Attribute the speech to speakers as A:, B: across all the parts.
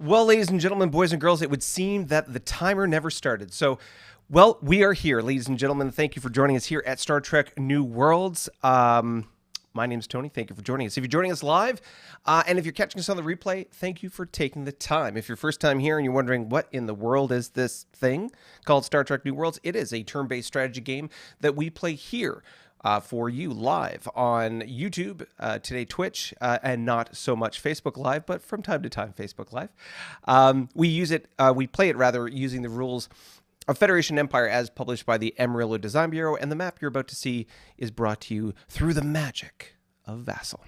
A: Well, ladies and gentlemen, boys and girls, it would seem that the timer never started. So, well, we are here, ladies and gentlemen. Thank you for joining us here at Star Trek New Worlds. My name's Tony. Thank you for joining us. If you're joining us live, and if you're catching us on the replay, thank you for taking the time. If you're first time here and you're wondering what in the world is this thing called Star Trek New Worlds, it is a turn-based strategy game that we play here for you live on YouTube, today Twitch, and not so much Facebook Live, but from time to time Facebook Live. We play it rather using the rules of Federation Empire as published by the Amarillo Design Bureau, and the map you're about to see is brought to you through the magic of Vassal.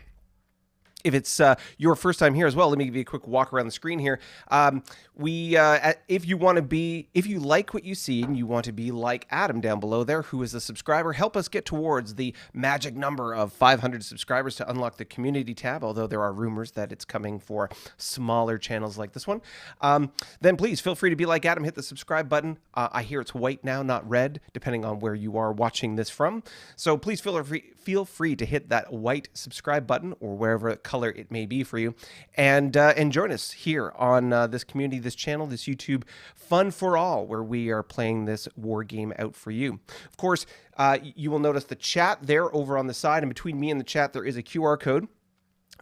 A: If it's your first time here as well, let me give you a quick walk around the screen here. If you like what you see and you want to be like Adam down below there, who is a subscriber, help us get towards the magic number of 500 subscribers to unlock the community tab, although there are rumors that it's coming for smaller channels like this one. Then please feel free to be like Adam, hit the subscribe button. I hear it's white now, not red, depending on where you are watching this from. So please feel free to hit that white subscribe button or wherever color it may be for you, and join us here on this community, this channel, this YouTube Fun for All, where we are playing this war game out for you. Of course, you will notice the chat there over on the side, and between me and the chat there is a QR code.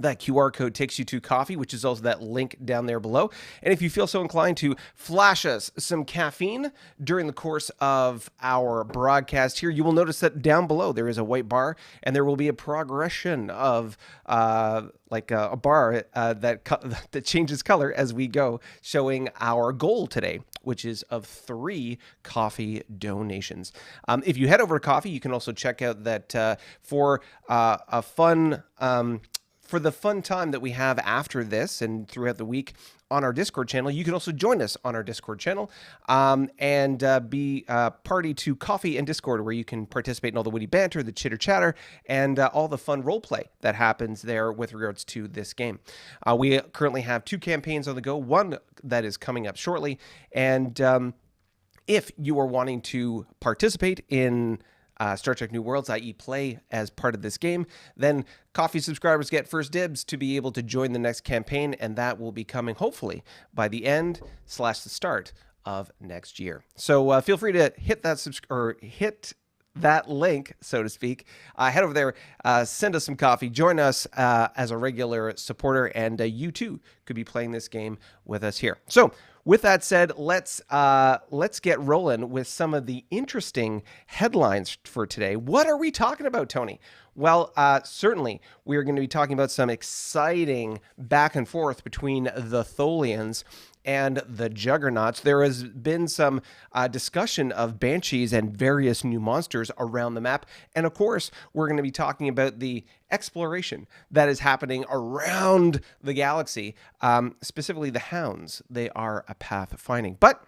A: That QR code takes you to coffee, which is also that link down there below. And if you feel so inclined to flash us some caffeine during the course of our broadcast here, you will notice that down below there is a white bar, and there will be a progression of like a bar that changes color as we go, showing our goal today, which is of 3 coffee donations. If you head over to coffee, you can also check out that for the fun time that we have after this and throughout the week on our Discord channel, you can also join us on our Discord channel and be party to Coffee and Discord, where you can participate in all the witty banter, the chitter chatter, and all the fun role play that happens there with regards to this game. We currently have 2 campaigns on the go, one that is coming up shortly. And if you are wanting to participate in Star Trek New Worlds, i.e. play as part of this game, then Coffee subscribers get first dibs to be able to join the next campaign, and that will be coming hopefully by the end / the start of next year. So feel free to hit that hit that link, so to speak. Head over there, send us some coffee, join us as a regular supporter, and you too could be playing this game with us here. So with that said, let's get rolling with some of the interesting headlines for today. What are we talking about, Tony? Well, certainly we are going to be talking about some exciting back and forth between the Tholians and the Juggernauts. There has been some discussion of banshees and various new monsters around the map. And of course, we're going to be talking about the exploration that is happening around the galaxy, specifically the hounds. They are a pathfinding. But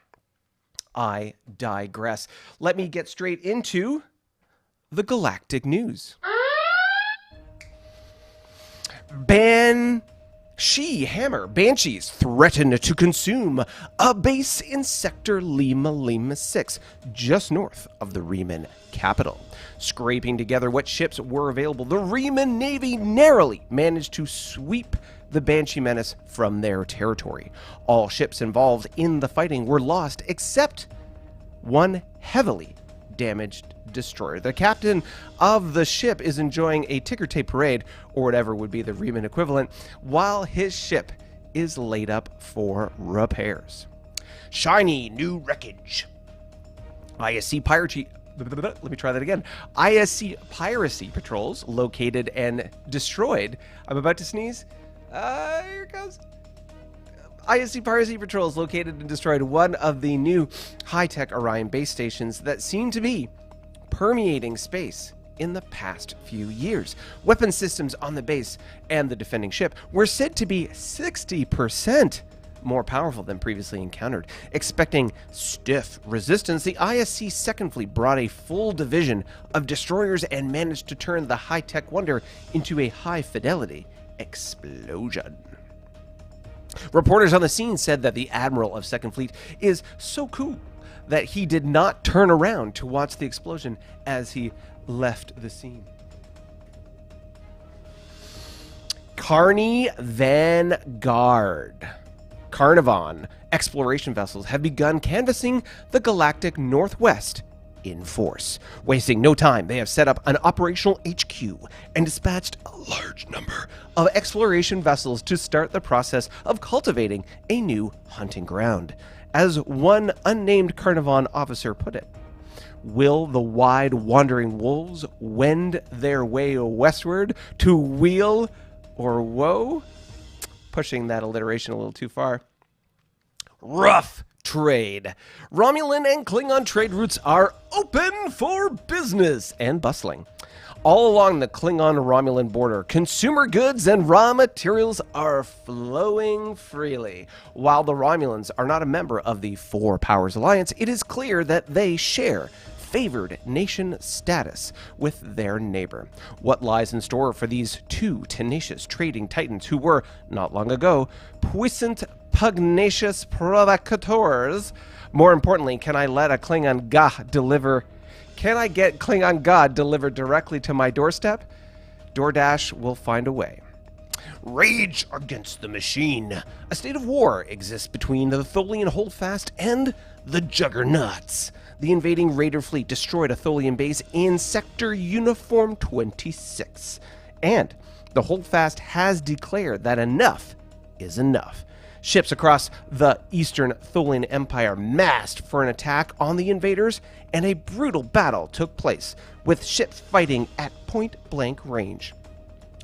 A: I digress. Let me get straight into the galactic news. Banshees threaten to consume a base in Sector Lima Lima 6, just north of the Riemann capital. Scraping together what ships were available, the Riemann Navy narrowly managed to sweep the Banshee menace from their territory. All ships involved in the fighting were lost except one heavily damaged destroyer. The captain of the ship is enjoying a ticker tape parade, or whatever would be the Riemann equivalent, while his ship is laid up for repairs. Shiny new wreckage. ISC piracy. Let me try that again. ISC piracy patrols located and destroyed. I'm about to sneeze. Here it goes. ISC piracy patrols located and destroyed one of the new high-tech Orion base stations that seem to be permeating space in the past few years. Weapon systems on the base and the defending ship were said to be 60% more powerful than previously encountered. Expecting stiff resistance, the ISC Second Fleet brought a full division of destroyers and managed to turn the high-tech wonder into a high-fidelity explosion. Reporters on the scene said that the Admiral of Second Fleet is so cool that he did not turn around to watch the explosion as he left the scene. Carney Vanguard. Carnarvon exploration vessels have begun canvassing the galactic northwest in force. Wasting no time, they have set up an operational HQ and dispatched a large number of exploration vessels to start the process of cultivating a new hunting ground. As one unnamed Carnarvon officer put it, will the wide wandering wolves wend their way westward to weal or woe? Pushing that alliteration a little too far. Rough trade. Romulan and Klingon trade routes are open for business and bustling. All along the Klingon-Romulan border, consumer goods and raw materials are flowing freely. While the Romulans are not a member of the Four Powers Alliance, it is clear that they share favored nation status with their neighbor. What lies in store for these two tenacious trading titans who were, not long ago, puissant, pugnacious provocateurs? More importantly, can I let a Klingon God deliver? Can I get Klingon God delivered directly to my doorstep? DoorDash will find a way. Rage against the machine. A state of war exists between the Tholian holdfast and the Juggernauts. The invading raider fleet destroyed a Tholian base in Sector Uniform 26. And the holdfast has declared that enough is enough. Ships across the Eastern Tholian Empire massed for an attack on the invaders, and a brutal battle took place, with ships fighting at point-blank range.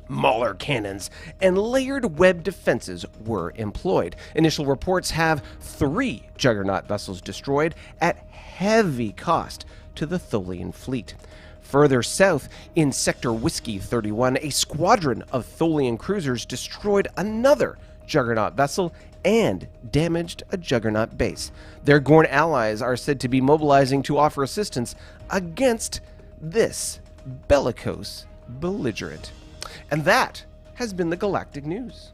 A: Mauler cannons and layered web defenses were employed. Initial reports have 3 Juggernaut vessels destroyed at heavy cost to the Tholian fleet. Further south, in Sector Whiskey 31, a squadron of Tholian cruisers destroyed another Juggernaut vessel and damaged a Juggernaut base. Their Gorn allies are said to be mobilizing to offer assistance against this bellicose belligerent. And that has been the Galactic News.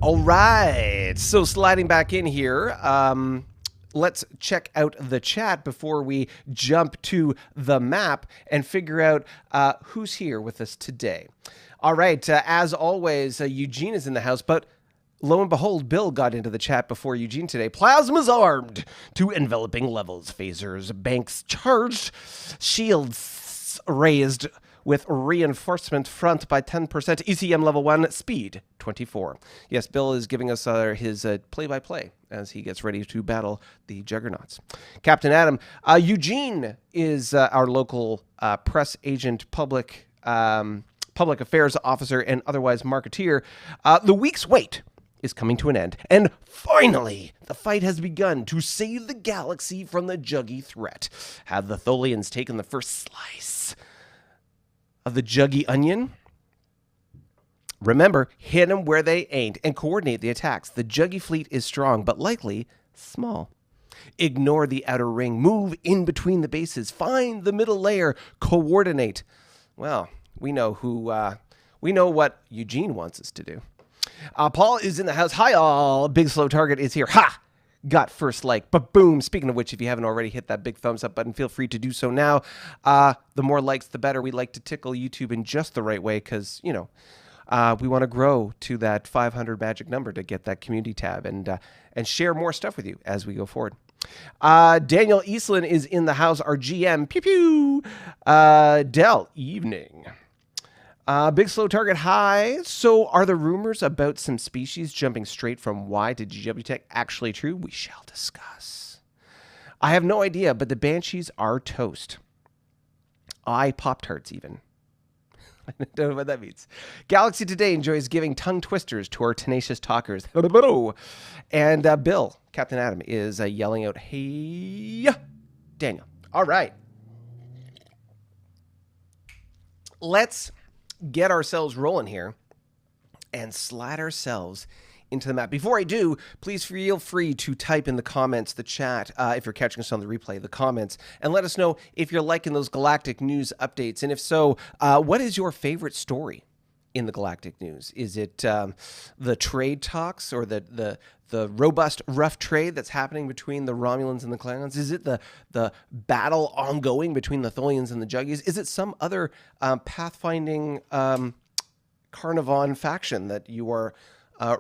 A: All right, so sliding back in here, let's check out the chat before we jump to the map and figure out who's here with us today. All right, as always, Eugene is in the house, but lo and behold, Bill got into the chat before Eugene today. Plasma's armed to enveloping levels, phasers, banks charged, shields raised with reinforcement front by 10%, ECM level 1, speed 24. Yes, Bill is giving us his play-by-play as he gets ready to battle the Juggernauts. Captain Adam, Eugene is our local press agent, public affairs officer, and otherwise marketeer. The week's wait is coming to an end, and finally, the fight has begun to save the galaxy from the Juggy threat. Have the Tholians taken the first slice of the Juggy onion? Remember, hit them where they ain't and coordinate the attacks. The Juggy fleet is strong, but likely small. Ignore the outer ring. Move in between the bases. Find the middle layer. Coordinate. Well, we know what Eugene wants us to do. Paul is in the house. Hi, all. Big Slow Target is here. Ha! Got first like, but boom. Speaking of which, if you haven't already hit that big thumbs up button, feel free to do so now. The more likes, the better. We like to tickle YouTube in just the right way because, you know, we want to grow to that 500 magic number to get that community tab and share more stuff with you as we go forward. Daniel Eastlin is in the house, our GM. Pew pew. Dell, evening. Big Slow Target, hi. So are the rumors about some species jumping straight from Y to GW Tech actually true? We shall discuss. I have no idea, but the Banshees are toast. Pop-Tarts even. I don't know what that means. Galaxy Today enjoys giving tongue twisters to our tenacious talkers. And Bill, Captain Adam, is yelling out, hey, Daniel. All right. Let's get ourselves rolling here and slide ourselves into the map. Before I do, please feel free to type in the comments, the chat, if you're catching us on the replay, the comments, and let us know if you're liking those Galactic News updates. And if so, what is your favorite story in the Galactic News? Is it the trade talks or the robust, rough trade that's happening between the Romulans and the Klingons? Is it the battle ongoing between the Tholians and the Juggies? Is it some other pathfinding Carnivon faction that you are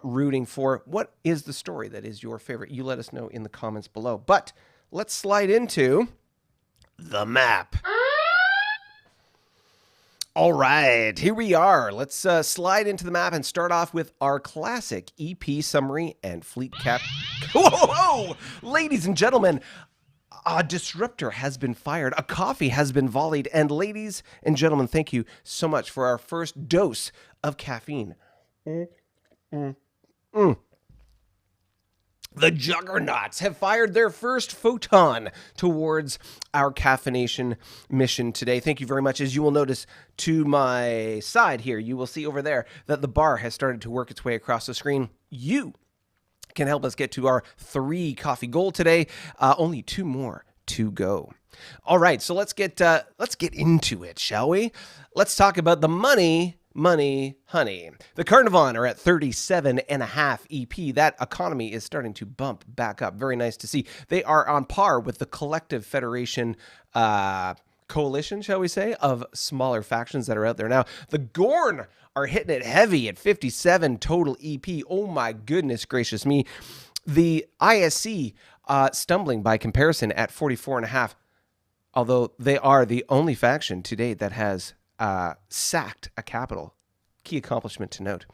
A: rooting for. What is the story that is your favorite? You let us know in the comments below. But let's slide into the map. All right, here we are. Let's slide into the map and start off with our classic EP summary and fleet cap. Whoa! Ladies and gentlemen, a disruptor has been fired, a coffee has been volleyed, and ladies and gentlemen, thank you so much for our first dose of caffeine. The Juggernauts have fired their first photon towards our caffeination mission today. Thank you very much. As you will notice to my side here, you will see over there that the bar has started to work its way across the screen. You can help us get to our 3 coffee goal today. Only 2 more to go. All right, so let's get into it, shall we? Let's talk about the money, honey. The Carnivon are at 37.5 EP. That economy is starting to bump back up. Very nice to see. They are on par with the collective federation coalition, shall we say, of smaller factions that are out there now. The Gorn are hitting it heavy at 57 total EP. Oh my goodness gracious me. The ISC stumbling by comparison at 44.5, although they are the only faction to date that has sacked a capital. Key accomplishment to note.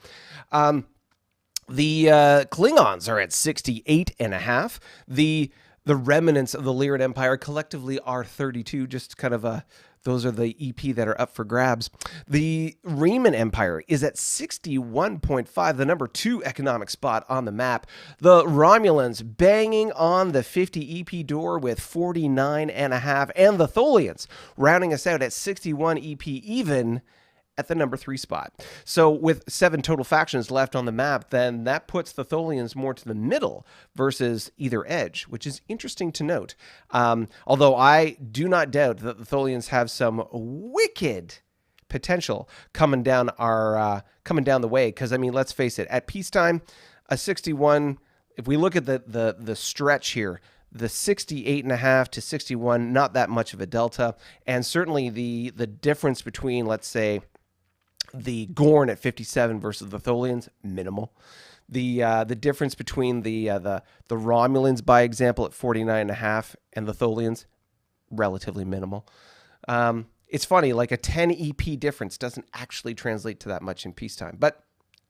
A: The Klingons are at 68.5. The remnants of the Lyran Empire collectively are 32. Just kind of those are the EP that are up for grabs. The Riemann Empire is at 61.5, the number 2 economic spot on the map. The Romulans banging on the 50 EP door with 49.5, and the Tholians rounding us out at 61 EP, even at the number 3 spot. So with 7 total factions left on the map, then that puts the Tholians more to the middle versus either edge, which is interesting to note. Although I do not doubt that the Tholians have some wicked potential coming down the way. Because I mean, let's face it, at peacetime, a 61. If we look at the stretch here, the 68.5 to 61, not that much of a delta, and certainly the difference between, let's say, the Gorn at 57 versus the Tholians, minimal. The difference between the Romulans, by example, at 49.5 and the Tholians, relatively minimal. It's funny, like a 10 EP difference doesn't actually translate to that much in peacetime, but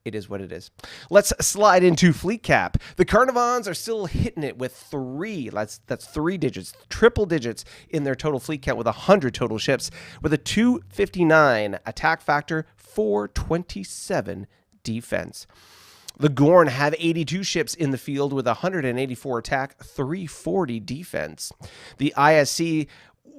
A: it is what it is. Let's slide into fleet cap. The Carnivons are still hitting it with 3. That's 3 digits, triple digits in their total fleet count with 100 total ships, with a 259 attack factor, 427 defense. The Gorn have 82 ships in the field with 184 attack, 340 defense. The ISC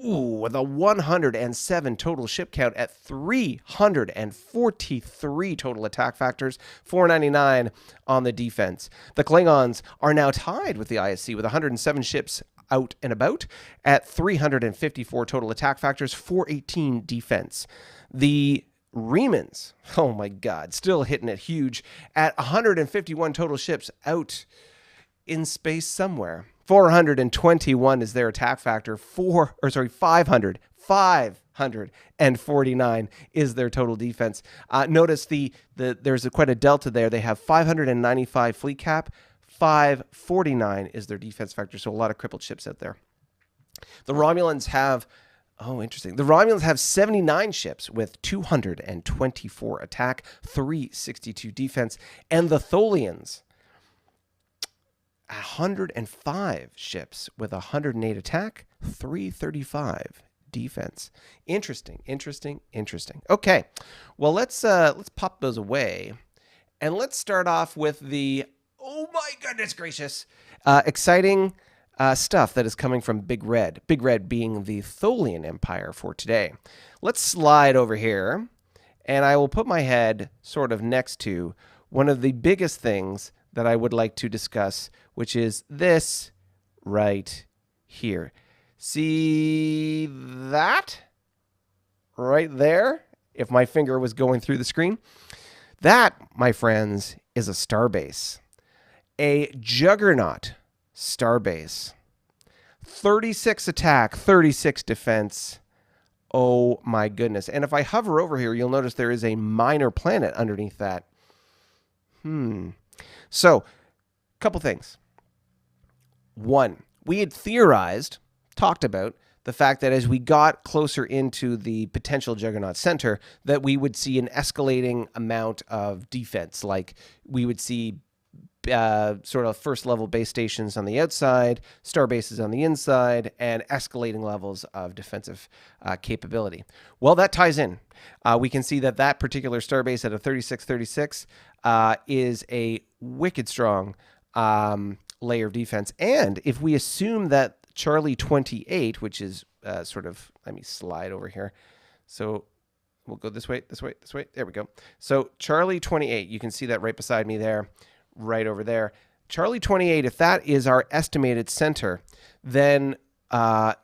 A: with a 107 total ship count at 343 total attack factors, 499 on the defense. The Klingons are now tied with the ISC with 107 ships out and about at 354 total attack factors, 418 defense. The Riemans, oh my God, still hitting it huge at 151 total ships out in space somewhere. 421 is their attack factor. 549 is their total defense. Notice there's quite a delta there. They have 595 fleet cap. 549 is their defense factor. So a lot of crippled ships out there. The Romulans have, interesting. The Romulans have 79 ships with 224 attack, 362 defense, and the Tholians 105 ships with 108 attack, 335 defense. Interesting. Okay, well let's pop those away, and let's start off with the oh my goodness gracious exciting stuff that is coming from Big Red. Big Red being the Tholian Empire for today. Let's slide over here, and I will put my head sort of next to one of the biggest things that I would like to discuss, which is this right here. See that right there? If my finger was going through the screen. That, my friends, is a starbase. A Juggernaut starbase. 36 attack, 36 defense. Oh my goodness. And if I hover over here, you'll notice there is a minor planet underneath that. So, a couple things. One, we had talked about the fact that as we got closer into the potential Juggernaut center, that we would see an escalating amount of defense. Like we would see sort of first level base stations on the outside, star bases on the inside, and escalating levels of defensive capability. Well, that ties in. We can see that that particular star base at a 3636 is a wicked strong layer of defense. And if we assume that Charlie 28, which is sort of, let me slide over here. So we'll go this way, this way, this way. There we go. So Charlie 28, you can see that right beside me there, right over there. Charlie 28, if that is our estimated center, then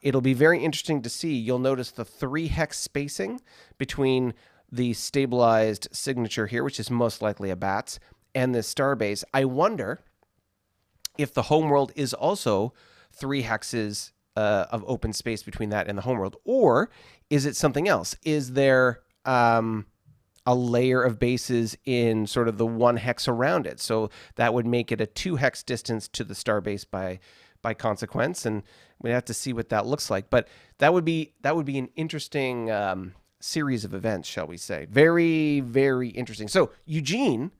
A: it'll be very interesting to see. You'll notice the 3 hex spacing between the stabilized signature here, which is most likely a bats, and this starbase. I wonder if the homeworld is also 3 hexes of open space between that and the homeworld, or is it something else? Is there a layer of bases in sort of the 1 hex around it? So that would make it a 2 hex distance to the starbase by consequence, and we have to see what that looks like. But that would be an interesting series of events, shall we say? Very, very interesting. So Eugene,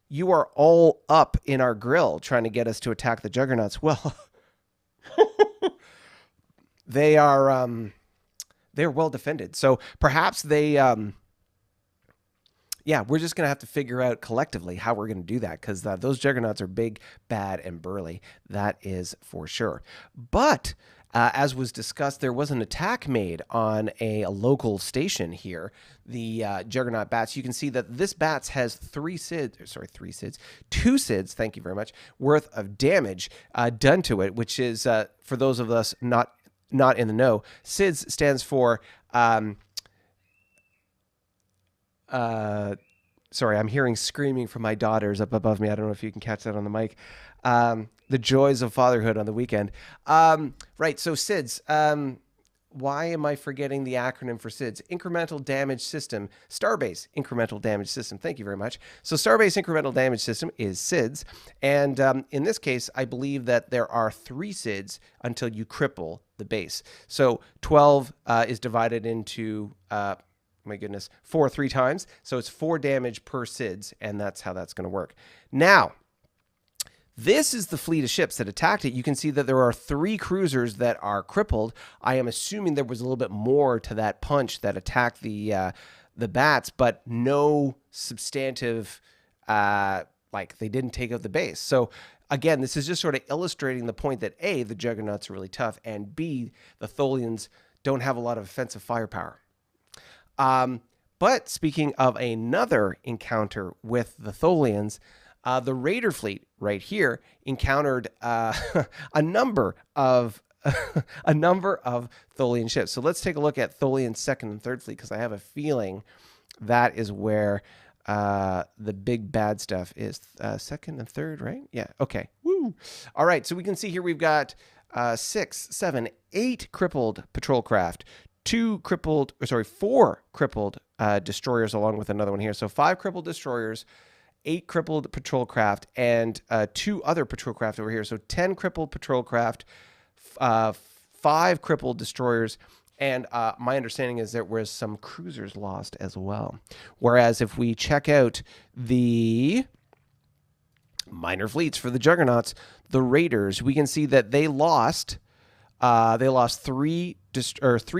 A: you are all up in our grill trying to get us to attack the Juggernauts. Well, they're well defended. So perhaps they, yeah, we're just going to have to figure out collectively how we're going to do that, because those Juggernauts are big, bad, and burly. That is for sure. But as was discussed, there was an attack made on a local station here, the Juggernaut bats. You can see that this bats has 2 SIDS, thank you very much, worth of damage done to it, which is, for those of us not in the know, SIDS stands for... sorry, I'm hearing screaming from my daughters up above me. I don't know if you can catch that on the mic. The joys of fatherhood on the weekend. Right, so SIDS. Why am I forgetting the acronym for SIDS? Incremental Damage System. Starbase Incremental Damage System. Thank you very much. So Starbase Incremental Damage System is SIDS. And in this case, I believe that there are 3 SIDS until you cripple the base. So 12 is divided into... my goodness, 4 3 times. So it's 4 damage per SIDS, and that's how that's going to work. Now, this is the fleet of ships that attacked it. You can see that there are 3 cruisers that are crippled. I am assuming there was a little bit more to that punch that attacked the bats, but no substantive, like they didn't take out the base. So again, this is just sort of illustrating the point that A, the Juggernauts are really tough, and B, the Tholians don't have a lot of offensive firepower. But speaking of another encounter with the Tholians, the Raider fleet right here encountered a number of Tholian ships. So let's take a look at Tholian's 2nd and 3rd fleet, because I have a feeling that is where the big bad stuff is. 2nd and 3rd, right? Yeah. Okay. Woo. All right. So we can see here we've got 6, 7, 8 crippled patrol craft. 4 crippled destroyers along with another one here. So 5 crippled destroyers, 8 crippled patrol craft, and 2 other patrol craft over here. So 10 crippled patrol craft, 5 crippled destroyers, and my understanding is there was some cruisers lost as well. Whereas if we check out the minor fleets for the Juggernauts, the Raiders, we can see that they lost 3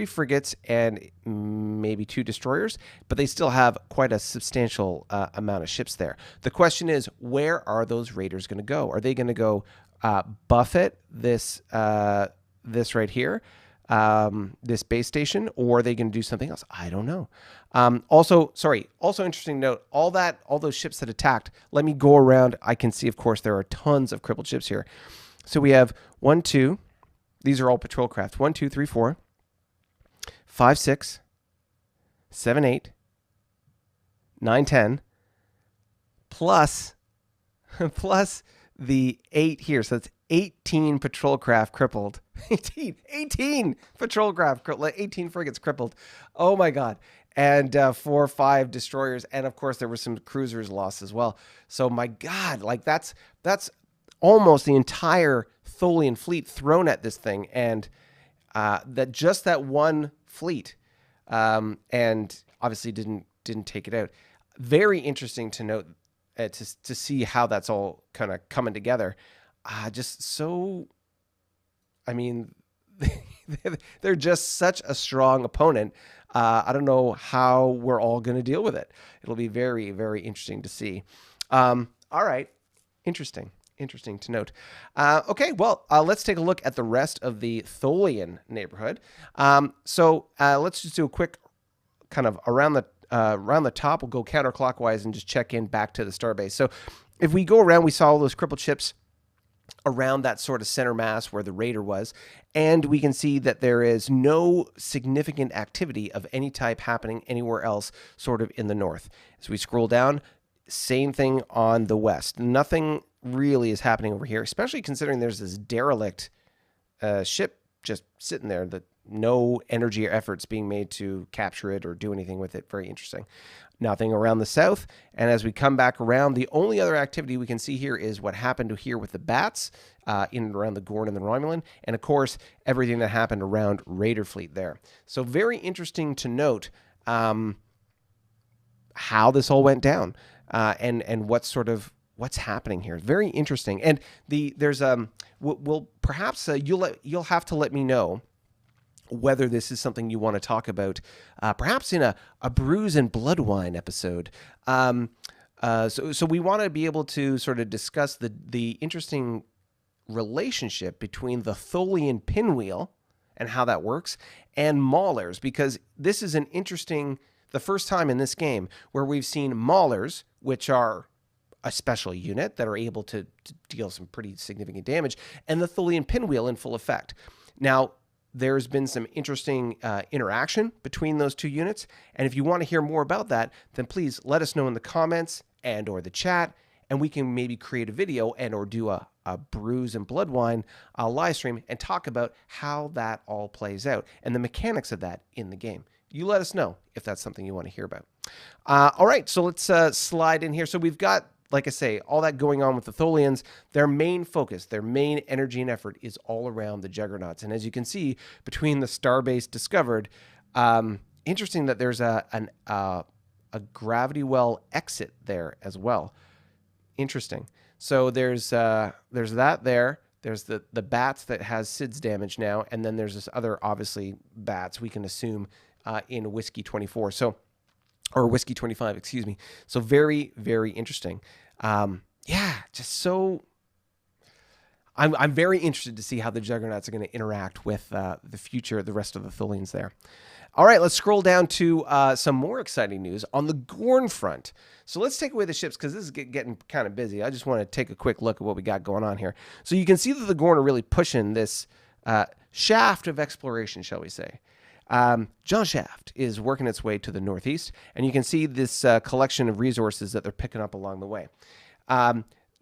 A: frigates and maybe 2 destroyers, but they still have quite a substantial amount of ships there. The question is, where are those Raiders going to go? Are they going to go buffet this right here, this base station, or are they going to do something else? I don't know. Also interesting note, all those ships that attacked, let me go around. I can see, of course, there are tons of crippled ships here. So we have 1, 2. These are all patrol craft. 1, 2, 3, 4, 5, 6, 7, 8, 9, 10, plus the 8 here. So that's 18 patrol craft crippled. 18 patrol craft, 18 frigates crippled. Oh my God. And 4 or 5 destroyers. And of course, there were some cruisers lost as well. So my God, like that's almost the entire Tholian fleet thrown at this thing. And that one fleet, and obviously didn't take it out. Very interesting to note, to see how that's all kind of coming together. Just so, I mean, they're just such a strong opponent. I don't know how we're all going to deal with it. It'll be very, very interesting to see. All right. Interesting to note. Okay, well, let's take a look at the rest of the Tholian neighborhood. So let's just do a quick kind of around the top. We'll go counterclockwise and just check in back to the starbase. So if we go around, we saw all those crippled ships around that sort of center mass where the raider was, and we can see that there is no significant activity of any type happening anywhere else sort of in the north. As we scroll down, same thing on the west. Nothing really is happening over here, especially considering there's this derelict ship just sitting there that no energy or efforts being made to capture it or do anything with it. Very interesting. Nothing around the south. And as we come back around, the only other activity we can see here is what happened here with the bats in and around the Gorn and the Romulan. And of course, everything that happened around Raider fleet there. So very interesting to note how this all went down and what's happening here. Very interesting. And there's we'll perhaps you'll have to let me know whether this is something you want to talk about, perhaps in a Brews and Blood Wine episode. So we want to be able to sort of discuss the interesting relationship between the Tholian pinwheel and how that works and maulers, because this is the first time in this game where we've seen maulers, which are a special unit that are able to deal some pretty significant damage, and the Tholian pinwheel in full effect. Now, there's been some interesting interaction between those two units, and if you want to hear more about that, then please let us know in the comments and or the chat, and we can maybe create a video and or do a Brews and Blood Wine live stream and talk about how that all plays out and the mechanics of that in the game. You let us know if that's something you want to hear about. All right, so let's slide in here. So we've got, like I say, all that going on with the Tholians. Their main focus, their main energy and effort is all around the Juggernauts. And as you can see, between the starbase discovered, interesting that there's a gravity well exit there as well. Interesting. So there's that there. There's the bats that has SIDS damage now, and then there's this other, obviously, bats we can assume in Whiskey 24. Or Whiskey 25, excuse me. So very, very interesting. Yeah, just so... I'm very interested to see how the Juggernauts are going to interact with the rest of the Tholians there. All right, let's scroll down to some more exciting news on the Gorn front. So let's take away the ships because this is getting kind of busy. I just want to take a quick look at what we got going on here. So you can see that the Gorn are really pushing this shaft of exploration, shall we say. John Shaft is working its way to the northeast, and you can see this collection of resources that they're picking up along the way.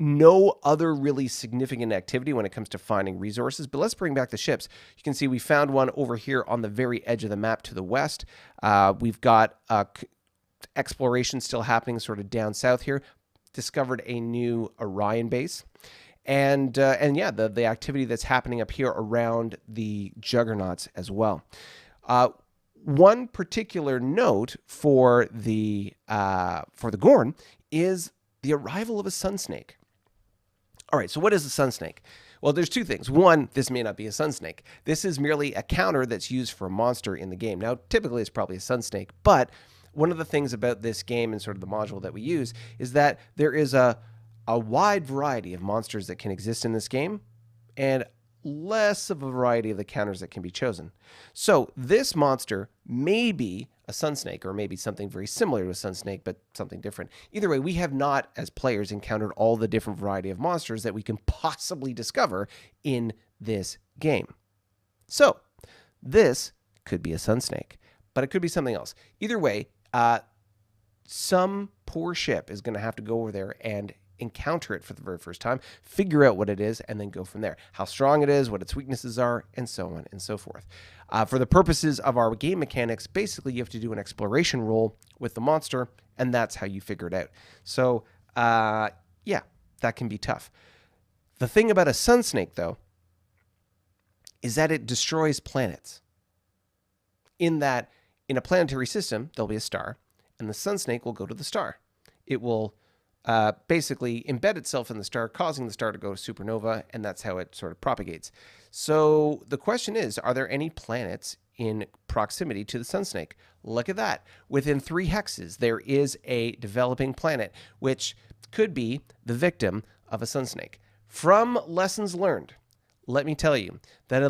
A: No other really significant activity when it comes to finding resources, but let's bring back the ships. You can see we found one over here on the very edge of the map to the west. We've got exploration still happening sort of down south here. Discovered a new Orion base. And yeah, the activity that's happening up here around the Juggernauts as well. One particular note for the Gorn is the arrival of a sun snake. All right, so what is a sun snake? Well, there's two things. One, this may not be a sun snake. This is merely a counter that's used for a monster in the game. Now, typically it's probably a sun snake, but one of the things about this game and sort of the module that we use is that there is a wide variety of monsters that can exist in this game, and less of a variety of the counters that can be chosen. So this monster may be a sun snake, or maybe something very similar to a sun snake, but something different. Either way, we have not, as players, encountered all the different variety of monsters that we can possibly discover in this game. So this could be a sun snake, but it could be something else. Either way, some poor ship is going to have to go over there and encounter it for the very first time, figure out what it is, and then go from there. How strong it is, what its weaknesses are, and so on and so forth. For the purposes of our game mechanics, basically you have to do an exploration roll with the monster, and that's how you figure it out. So, yeah, that can be tough. The thing about a sun snake, though, is that it destroys planets. In that, in a planetary system, there'll be a star, and the sun snake will go to the star. It will basically embed itself in the star, causing the star to go supernova, and that's how it sort of propagates. So the question is, are there any planets in proximity to the sun snake? Look at that. Within 3 hexes, there is a developing planet, which could be the victim of a sun snake. From lessons learned, let me tell you that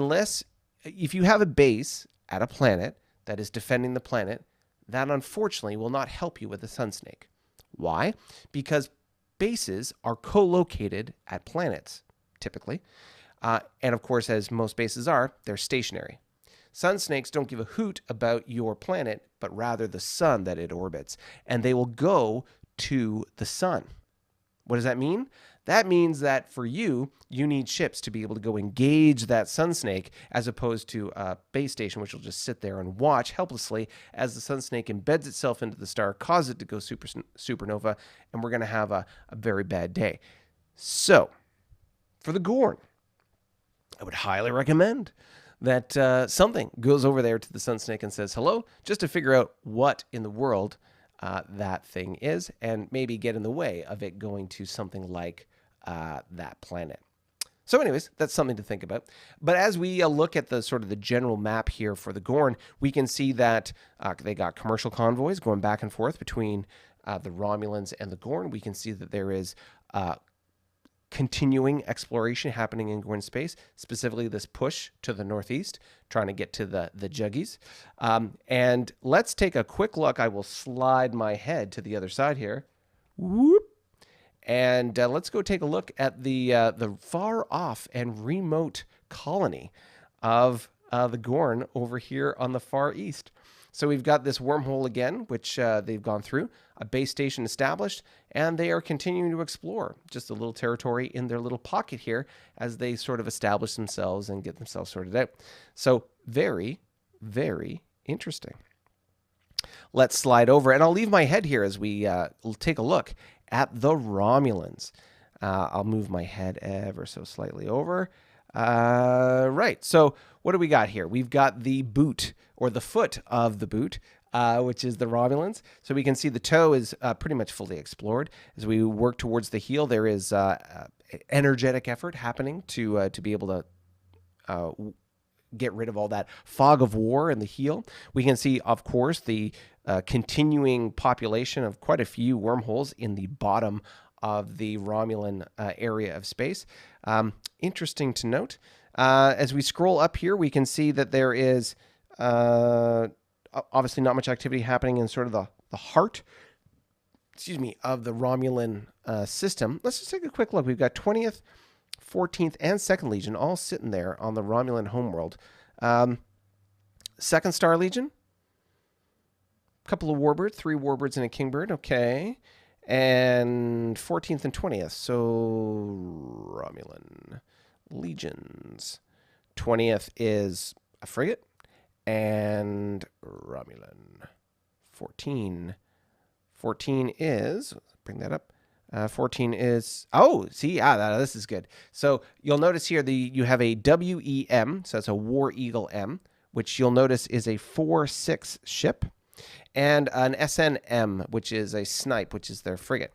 A: if you have a base at a planet that is defending the planet, that unfortunately will not help you with the sun snake. Why? Because bases are co-located at planets, typically. And of course, as most bases are, they're stationary. Sun snakes don't give a hoot about your planet, but rather the sun that it orbits. And they will go to the sun. What does that mean? That means that for you, you need ships to be able to go engage that sun snake, as opposed to a base station, which will just sit there and watch helplessly as the sun snake embeds itself into the star, cause it to go supernova, and we're going to have a very bad day. So, for the Gorn, I would highly recommend that something goes over there to the sun snake and says hello, just to figure out what in the world that thing is, and maybe get in the way of it going to something like that planet. So anyways, that's something to think about. But as we look at the sort of the general map here for the Gorn, we can see that they got commercial convoys going back and forth between the Romulans and the Gorn. We can see that there is continuing exploration happening in Gorn space, specifically this push to the northeast, trying to get to the Juggies. And let's take a quick look. I will slide my head to the other side here. Whoop. And let's go take a look at the far off and remote colony of the Gorn over here on the far east. So we've got this wormhole again, which they've gone through, a base station established, and they are continuing to explore just a little territory in their little pocket here as they sort of establish themselves and get themselves sorted out. So very, very interesting. Let's slide over, and I'll leave my head here as we take a look at the Romulans. I'll move my head ever so slightly over. Right, so what do we got here? We've got the boot, or the foot of the boot, which is the Romulans. So we can see the toe is pretty much fully explored. As we work towards the heel, there is energetic effort happening to be able to get rid of all that fog of war in the heel. We can see, of course, the continuing population of quite a few wormholes in the bottom of the Romulan area of space. Interesting to note. As we scroll up here, we can see that there is obviously not much activity happening in sort of the heart, of the Romulan system. Let's just take a quick look. We've got 20th, 14th, and 2nd Legion all sitting there on the Romulan homeworld. 2nd Star Legion, couple of warbirds, 3 warbirds and a kingbird, okay. And 14th and 20th, so Romulan legions. 20th is a frigate, and Romulan. 14 is, let's bring that up. 14 is, this is good. So you'll notice here you have a WEM, so that's a War Eagle M, which you'll notice is a 4-6 ship, and an SNM, which is a snipe, which is their frigate.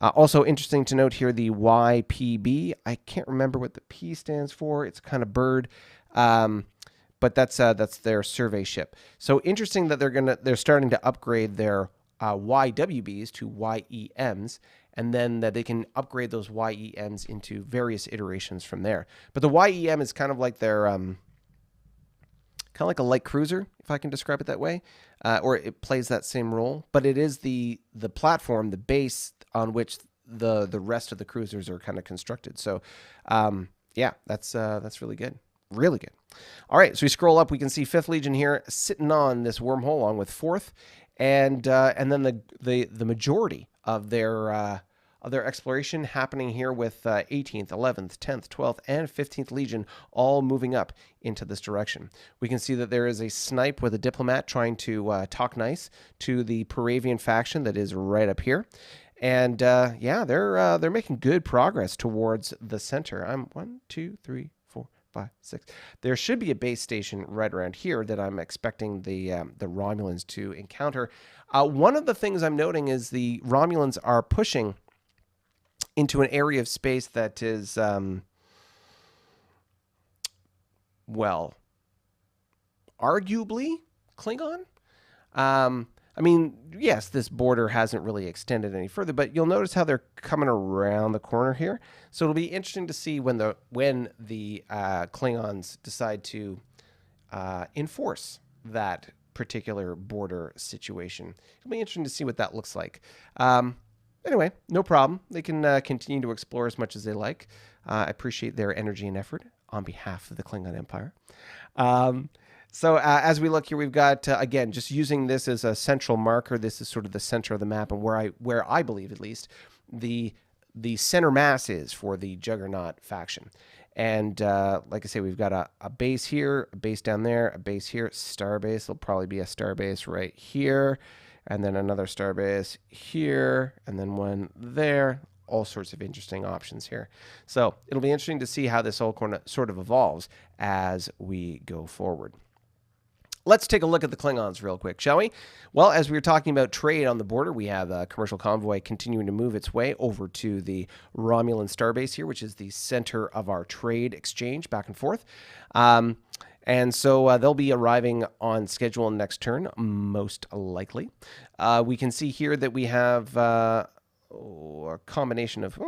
A: Also interesting to note here, the YPB. I can't remember what the P stands for. It's kind of bird, but that's their survey ship. So interesting that they're starting to upgrade their YWBs to YEMs, and then that they can upgrade those YEMs into various iterations from there. But the YEM is kind of like their kind of like a light cruiser, if I can describe it that way, or it plays that same role. But it is the platform, the base on which the rest of the cruisers are kind of constructed. So, yeah, that's really good, really good. All right, so we scroll up, we can see 5th Legion here sitting on this wormhole along with 4th, and then the majority of their of their exploration happening here with 18th, 11th, 10th, 12th, and 15th Legion all moving up into this direction. We can see that there is a snipe with a diplomat trying to talk nice to the Paravian faction that is right up here. And yeah, they're making good progress towards the center. I'm 1, 2, 3, 4, 5, 6. There should be a base station right around here that I'm expecting the Romulans to encounter. One of the things I'm noting is the Romulans are pushing into an area of space that is, well, arguably Klingon. I mean, yes, this border hasn't really extended any further, but you'll notice how they're coming around the corner here. So it'll be interesting to see when the Klingons decide to enforce that particular border situation. It'll be interesting to see what that looks like. Anyway, no problem. They can continue to explore as much as they like. I appreciate their energy and effort on behalf of the Klingon Empire. So as we look here, we've got, again, just using this as a central marker. This is sort of the center of the map and where I believe, at least, the center mass is for the Juggernaut faction. And like I say, we've got a base here, a base down there, a base here, star base. There'll probably be a star base right here, and then another star base here, and then one there. All sorts of interesting options here. So it'll be interesting to see how this whole sort of evolves as we go forward. Let's take a look at the Klingons real quick, shall we? Well, as we were talking about trade on the border, we have a commercial convoy continuing to move its way over to the Romulan starbase here, which is the center of our trade exchange back and forth. And so they'll be arriving on schedule next turn, most likely. We can see here that we have a combination of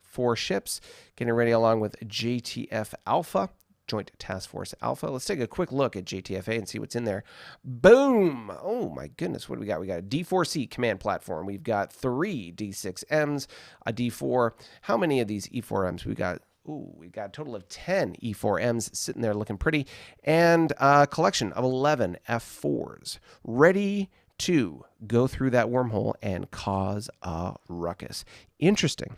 A: 4 ships getting ready along with JTF Alpha. Joint Task Force Alpha. Let's take a quick look at JTFA and see what's in there. Boom! Oh my goodness, what do we got? We got a D4C command platform. We've got 3 D6Ms, a D4. How many of these E4Ms we got? Ooh, we got a total of 10 E4Ms sitting there looking pretty, and a collection of 11 F4s ready to go through that wormhole and cause a ruckus. Interesting.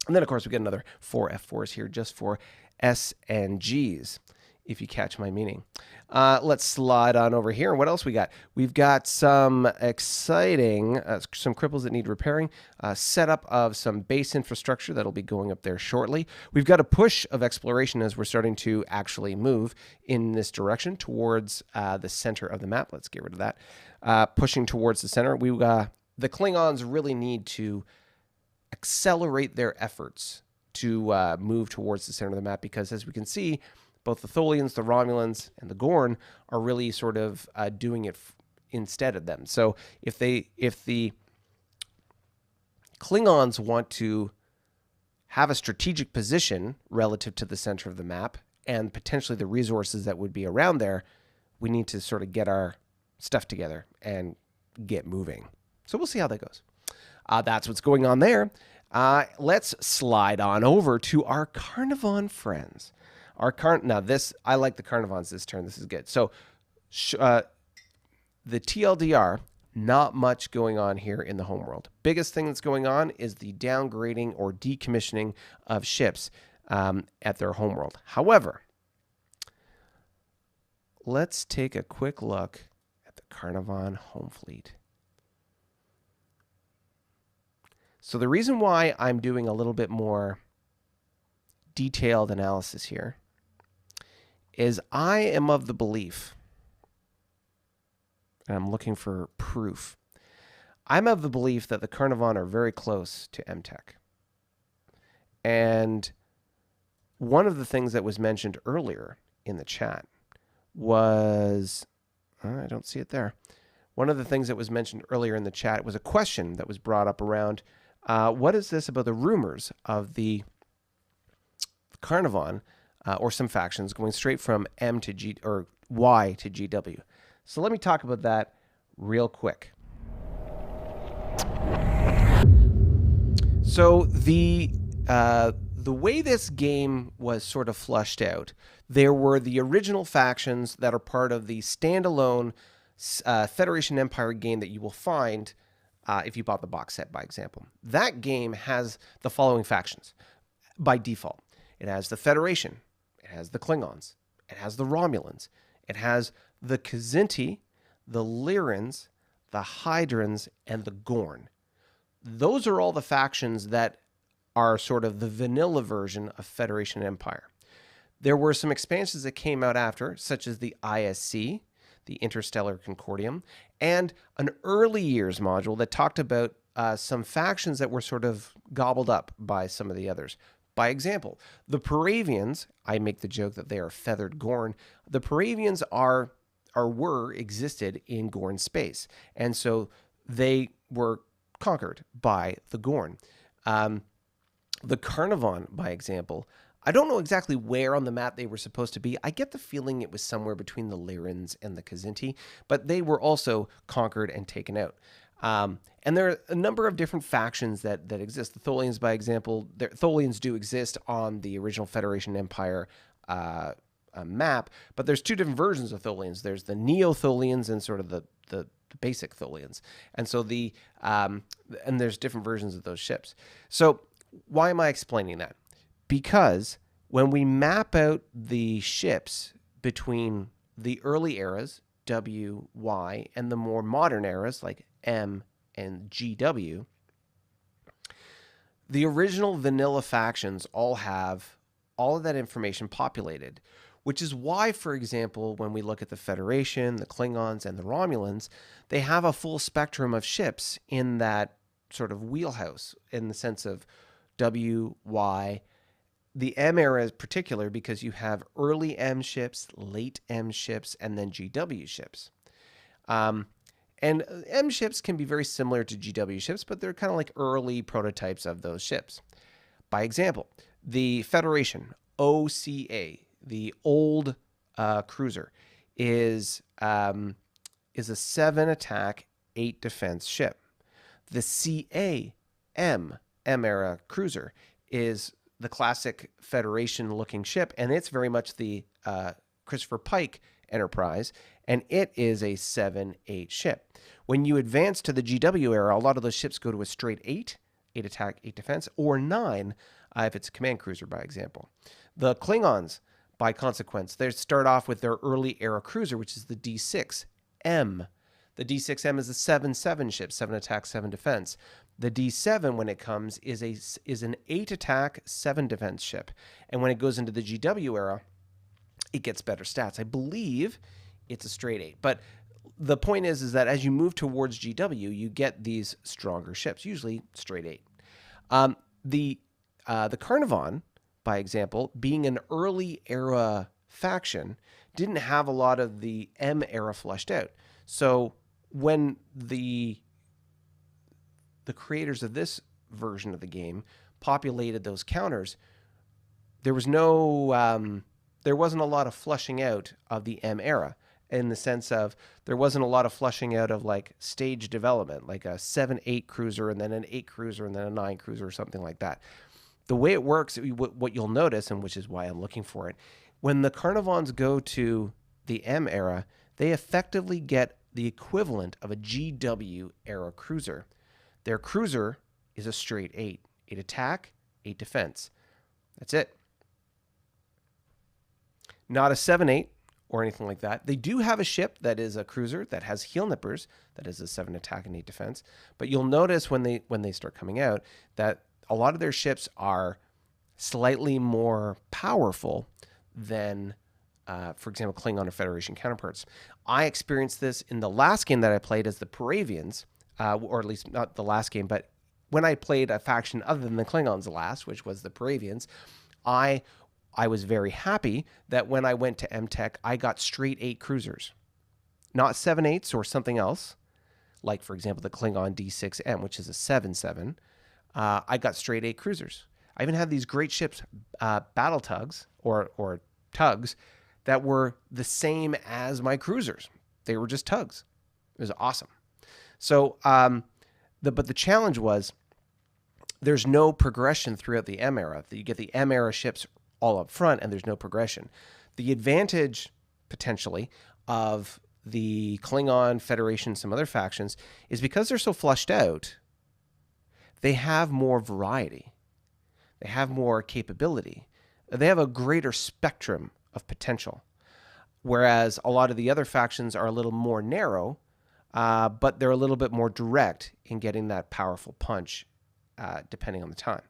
A: And then, of course, we get another 4 F4s here just for S and Gs, if you catch my meaning. Let's slide on over here. What else we got? We've got some exciting, some cripples that need repairing, setup of some base infrastructure that'll be going up there shortly. We've got a push of exploration as we're starting to actually move in this direction towards the center of the map. Let's get rid of that. Pushing towards the center. The Klingons really need to accelerate their efforts to move towards the center of the map, because as we can see, both the Tholians, the Romulans, and the Gorn are really sort of doing it instead of them. So if the Klingons want to have a strategic position relative to the center of the map and potentially the resources that would be around there, we need to sort of get our stuff together and get moving. So we'll see how that goes. That's what's going on there. Let's slide on over to our Carnivon friends. Now this, I like the Carnivons this turn. This is good. So the TLDR, not much going on here in the homeworld. Biggest thing that's going on is the downgrading or decommissioning of ships at their homeworld. However, let's take a quick look at the Carnivon home fleet. So the reason why I'm doing a little bit more detailed analysis here is I am of the belief, and I'm looking for proof, I'm of the belief that the Carnivon are very close to MTech. And one of the things that was mentioned earlier in the chat was, I don't see it there. One of the things that was mentioned earlier in the chat was a question that was brought up around what is this about the rumors of the Carnivon or some factions going straight from M to G or Y to GW? So let me talk about that real quick. So the way this game was sort of flushed out, there were the original factions that are part of the standalone Federation Empire game that you will find if you bought the box set, by example. That game has the following factions by default. It has the Federation. It has the Klingons. It has the Romulans. It has the Kzinti, the Lyrans, the Hydrans, and the Gorn. Those are all the factions that are sort of the vanilla version of Federation Empire. There were some expansions that came out after, such as the ISC, the Interstellar Concordium, and an early years module that talked about some factions that were sort of gobbled up by some of the others. By example, the Paravians, I make the joke that they are feathered Gorn. The Paravians existed in Gorn space, and so they were conquered by the Gorn. The Carnarvon, by example, I don't know exactly where on the map they were supposed to be. I get the feeling it was somewhere between the Lyrans and the Kzinti, but they were also conquered and taken out. And there are a number of different factions that exist. The Tholians, by example, Tholians do exist on the original Federation Empire map, but there's two different versions of Tholians. There's the Neo-Tholians and sort of the basic Tholians. And so and there's different versions of those ships. So why am I explaining that? Because when we map out the ships between the early eras, W, Y, and the more modern eras like M and GW, the original vanilla factions all have all of that information populated, which is why, for example, when we look at the Federation, the Klingons, and the Romulans, they have a full spectrum of ships in that sort of wheelhouse in the sense of W, Y. The M era is particular because you have early M ships, late M ships, and then GW ships. And M ships can be very similar to GW ships, but they're kind of like early prototypes of those ships. By example, the Federation, OCA, the old cruiser, is a 7 attack, 8 defense ship. The CA M era cruiser is the classic Federation-looking ship, and it's very much the Christopher Pike Enterprise, and it is a 7-8 ship. When you advance to the GW era, a lot of those ships go to a straight 8 attack, 8 defense, or 9 if it's a command cruiser, by example. The Klingons, by consequence, they start off with their early era cruiser, which is the D6M. The D6M is a 7-7 ship, 7 attack, 7 defense. The D7, when it comes, is an 8 attack, 7 defense ship. And when it goes into the GW era, it gets better stats. I believe it's a straight 8. But the point is that as you move towards GW, you get these stronger ships, usually straight 8. The Carnarvon, by example, being an early era faction, didn't have a lot of the M era flushed out. So when the creators of this version of the game populated those counters, there wasn't a lot of flushing out of the M era, in the sense of there wasn't a lot of flushing out of like stage development, like a 7-8 cruiser and then an 8 cruiser and then a 9 cruiser or something like that. The way it works, what you'll notice, and which is why I'm looking for it, when the Carnarvons go to the M era, they effectively get the equivalent of a GW era cruiser. Their cruiser is a straight 8 attack, 8 defense. That's it. Not a 7-8 or anything like that. They do have a ship that is a cruiser that has heel nippers, that is a 7 attack and 8 defense. But you'll notice when they start coming out that a lot of their ships are slightly more powerful than, for example, Klingon or Federation counterparts. I experienced this in the last game that I played as the Paravians, or at least not the last game, but when I played a faction other than the Klingons last, which was the Paravians, I was very happy that when I went to MTech, I got straight 8 cruisers, not 7-8s or something else, like, for example, the Klingon D6M, which is a 7-7. I got straight 8 cruisers. I even had these great ships, battle tugs or tugs, that were the same as my cruisers. They were just tugs. It was awesome. So, but the challenge was there's no progression throughout the M era. You get the M era ships all up front, and there's no progression. The advantage, potentially, of the Klingon Federation, some other factions, is because they're so flushed out, they have more variety. They have more capability. They have a greater spectrum of potential. Whereas a lot of the other factions are a little more narrow, but they're a little bit more direct in getting that powerful punch, depending on the time.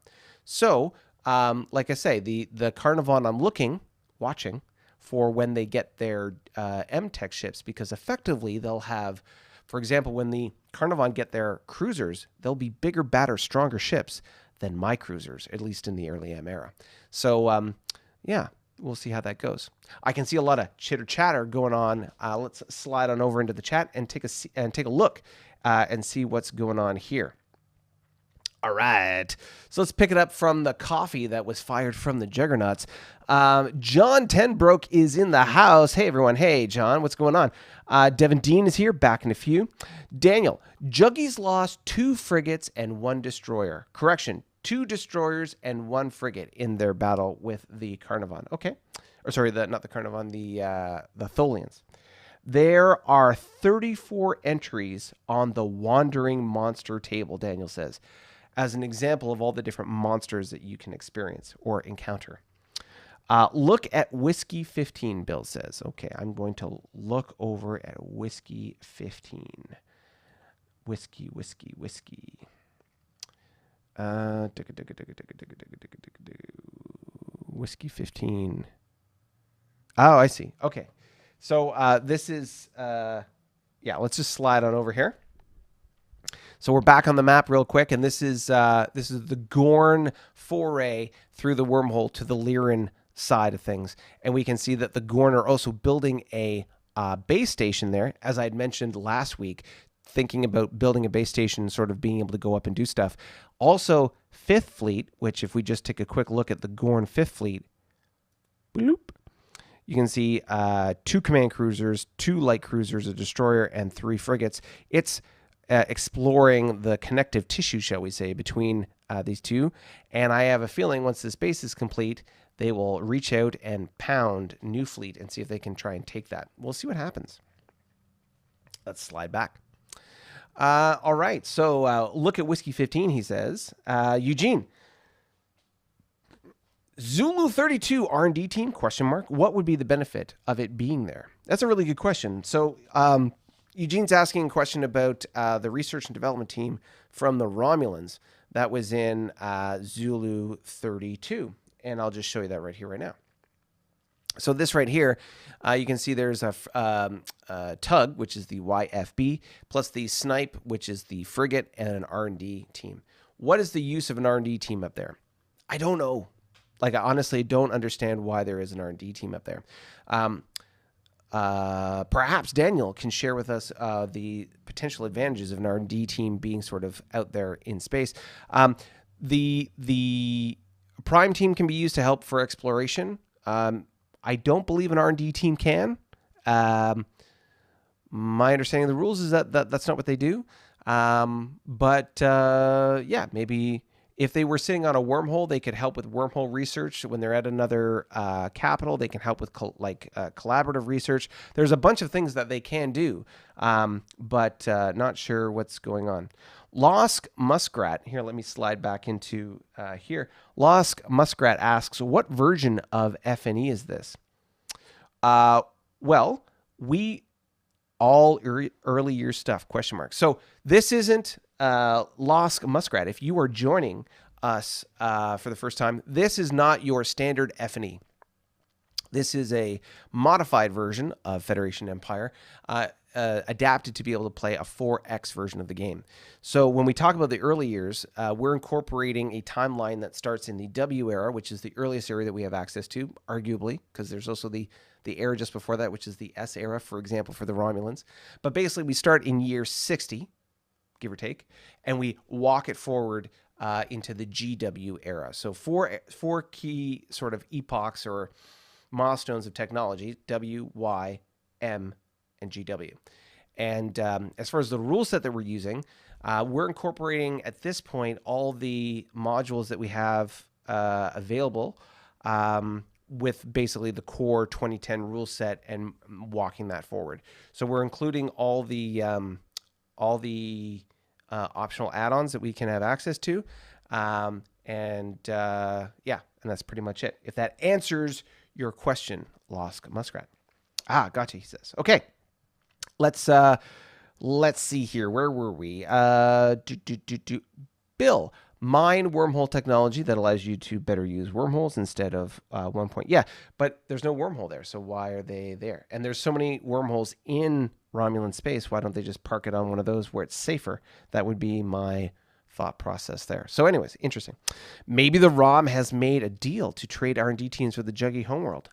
A: So, like I say, the Carnivon, I'm watching for when they get their M-Tech ships, because effectively they'll have, for example, when the Carnivon get their cruisers, they'll be bigger, badder, stronger ships than my cruisers, at least in the early M era. So, yeah, we'll see how that goes. I can see a lot of chitter chatter going on. Let's slide on over into the chat and take a look and see what's going on here. All right, so let's pick it up from the coffee that was fired from the Juggernauts. John Tenbrook is in the house. Hey, everyone. Hey, John, what's going on? Devin Dean is here, back in a few. Daniel, Juggies lost 2 frigates and 1 destroyer. Correction, 2 destroyers and 1 frigate in their battle with the Carnivon. Okay. Or sorry, not the Carnivon, the Tholians. There are 34 entries on the Wandering Monster table, Daniel says, as an example of all the different monsters that you can experience or encounter. Look at Whiskey 15, Bill says. Okay, I'm going to look over at Whiskey 15. Whiskey. Whiskey 15. Oh, I see. Okay. So this is, yeah, let's just slide on over here. So we're back on the map real quick, and this is the Gorn foray through the wormhole to the Lyran side of things. And we can see that the Gorn are also building a base station there, as I had mentioned last week, thinking about building a base station, sort of being able to go up and do stuff. Also, 5th Fleet, which if we just take a quick look at the Gorn 5th Fleet, bloop, you can see 2 command cruisers, 2 light cruisers, a destroyer, and 3 frigates. It's exploring the connective tissue, shall we say, between these two. And I have a feeling once this base is complete, they will reach out and pound New Fleet and see if they can try and take that. We'll see what happens. Let's slide back. All right, so look at Whiskey 15, he says. Eugene, Zulu 32 R&D team, question mark. What would be the benefit of it being there? That's a really good question. So Eugene's asking a question about the research and development team from the Romulans that was in Zulu 32. And I'll just show you that right here, right now. So this right here, you can see there's a tug, which is the YFB, plus the snipe, which is the frigate, and an R&D team. What is the use of an R&D team up there? I don't know. Like, I honestly don't understand why there is an R&D team up there. Perhaps Daniel can share with us the potential advantages of an R&D team being sort of out there in space. The prime team can be used to help for exploration. I don't believe an R&D team can. My understanding of the rules is that that's not what they do. Yeah, maybe if they were sitting on a wormhole, they could help with wormhole research. When they're at another capital, they can help with collaborative research. There's a bunch of things that they can do, but not sure what's going on. Losk Muskrat, here, let me slide back into here. Losk Muskrat asks, what version of FNE is this? Well, we all early year stuff, question mark. So this isn't Losk Muskrat. If you are joining us for the first time, this is not your standard FNE. This is a modified version of Federation Empire, adapted to be able to play a 4X version of the game. So when we talk about the early years, we're incorporating a timeline that starts in the W era, which is the earliest era that we have access to, arguably, because there's also the era just before that, which is the S era, for example, for the Romulans. But basically, we start in year 60, give or take, and we walk it forward into the GW era. So four key sort of epochs or milestones of technology: W, Y, M, and GW. And as far as the rule set that we're using, we're incorporating at this point all the modules that we have available. with basically the core 2010 rule set and walking that forward. So we're including all the optional add-ons that we can have access to. Yeah, and that's pretty much it. If that answers your question, Lost Muskrat. Gotcha, he says. Okay, let's see here. Where were we? Bill, mine wormhole technology that allows you to better use wormholes instead of 1 point. Yeah, but there's no wormhole there, so why are they there? And there's so many wormholes in Romulan space. Why don't they just park it on one of those where it's safer? That would be my thought process there. So anyways, interesting. Maybe the ROM has made a deal to trade R&D teams with the Juggy homeworld.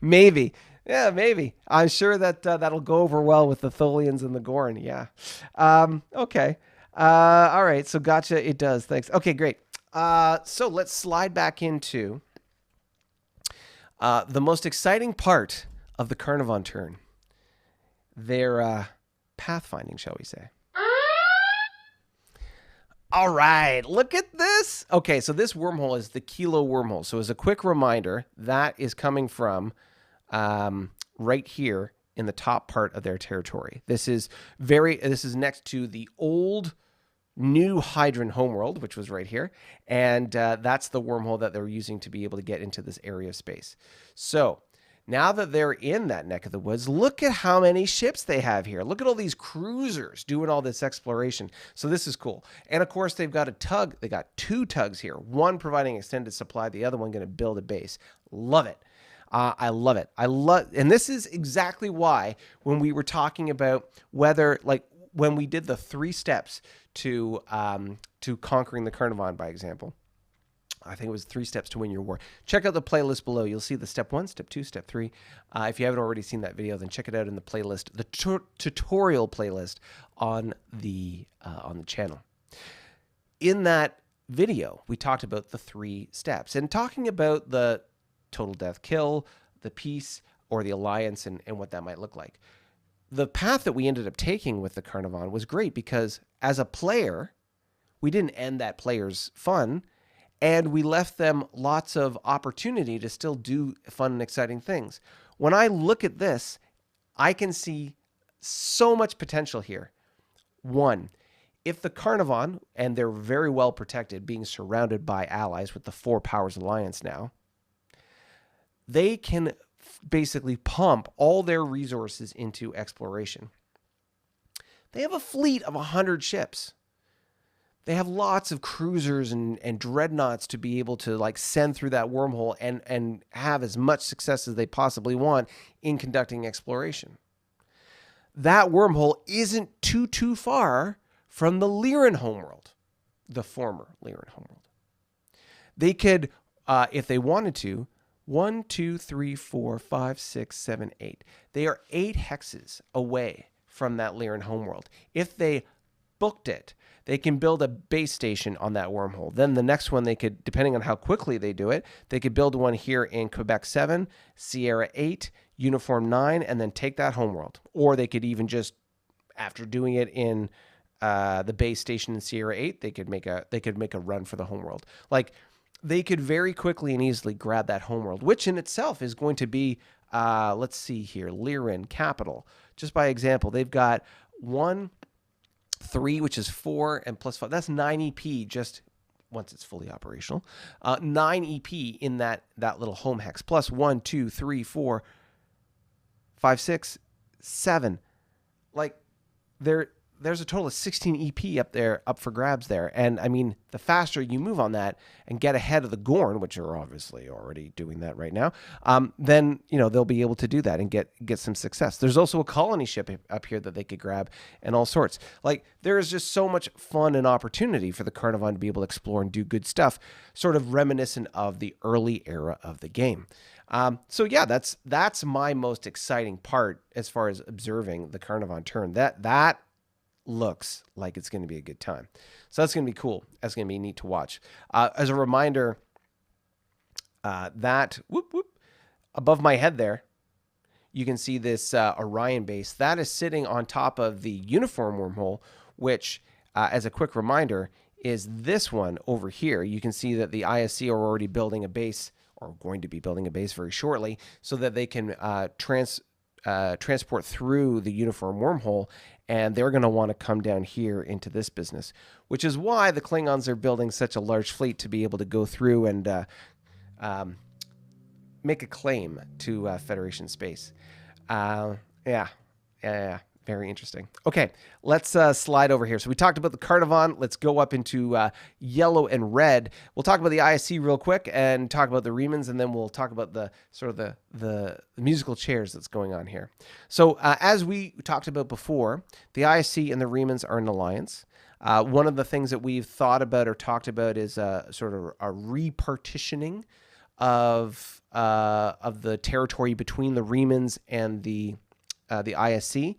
A: Maybe. Yeah, maybe. I'm sure that that'll go over well with the Tholians and the Gorn. Yeah. Okay. All right. So gotcha. It does. Thanks. Okay, great. So let's slide back into the most exciting part of the Carnarvon turn. Their pathfinding, shall we say. All right, look at this. Okay, so this wormhole is the Kilo wormhole. So as a quick reminder, that is coming from right here in the top part of their territory. This is next to the old new Hydran homeworld, which was right here. And that's the wormhole that they're using to be able to get into this area of space. So now that they're in that neck of the woods, look at how many ships they have here. Look at all these cruisers doing all this exploration. So this is cool. And of course, they've got a tug. They got 2 tugs here. One providing extended supply, the other one going to build a base. Love it. I love it. And this is exactly why when we were talking about whether, like when we did the 3 steps to conquering the Carnarvon, by example, I think it was 3 steps to win your war. Check out the playlist below. You'll see the step 1, step 2, step 3. If you haven't already seen that video, then check it out in the playlist, the tutorial playlist on the channel. In that video, we talked about the 3 steps and talking about the total death kill, the peace, or the alliance, and what that might look like. The path that we ended up taking with the Carnarvon was great because as a player, we didn't end that player's fun. And we left them lots of opportunity to still do fun and exciting things. When I look at this, I can see so much potential here. 1, if the Carnarvon, and they're very well protected, being surrounded by allies with the 4 Powers Alliance now, they can basically pump all their resources into exploration. They have a fleet of 100 ships. They have lots of cruisers and dreadnoughts to be able to like send through that wormhole and have as much success as they possibly want in conducting exploration. That wormhole isn't too far from the Lyran homeworld, the former Lyran homeworld. They could, if they wanted to, 1, 2, 3, 4, 5, 6, 7, 8. They are 8 hexes away from that Lyran homeworld. If they booked it, they can build a base station on that wormhole. Then the next one they could, depending on how quickly they do it, they could build one here in Quebec 7, Sierra 8, Uniform 9, and then take that homeworld. Or they could even just, after doing it in the base station in Sierra 8, they could make a run for the homeworld. Like they could very quickly and easily grab that homeworld, which in itself is going to be, let's see here, Lyran capital. Just by example, they've got 1, 3, which is 4, and plus 5. That's 9 EP just once it's fully operational. 9 EP in that little home hex. Plus 1, 2, 3, 4, 5, 6, 7. Like there's a total of 16 EP up for grabs there. And I mean, the faster you move on that and get ahead of the Gorn, which are obviously already doing that right now, then they'll be able to do that and get some success. There's also a colony ship up here that they could grab and all sorts. Like there is just so much fun and opportunity for the Carnarvon to be able to explore and do good stuff, sort of reminiscent of the early era of the game. So yeah, that's my most exciting part as far as observing the Carnarvon turn. That looks like it's going to be a good time. So that's going to be cool. That's going to be neat to watch. As a reminder, that above my head there, you can see this Orion base. That is sitting on top of the Uniform wormhole, which, as a quick reminder, is this one over here. You can see that the ISC are already building a base, or going to be building a base very shortly, so that they can transport through the uniform wormhole, and they're going to want to come down here into this business, which is why the Klingons are building such a large fleet to be able to go through and make a claim to Federation space. Yeah. Very interesting. Okay, let's slide over here. So we talked about the Carnivon. Let's go up into yellow and red. We'll talk about the ISC real quick and talk about the Remans, and then we'll talk about the sort of the musical chairs that's going on here. So as we talked about before, the ISC and the Remans are an alliance. One of the things that we've thought about or talked about is sort of a repartitioning of the territory between the Remans and the ISC,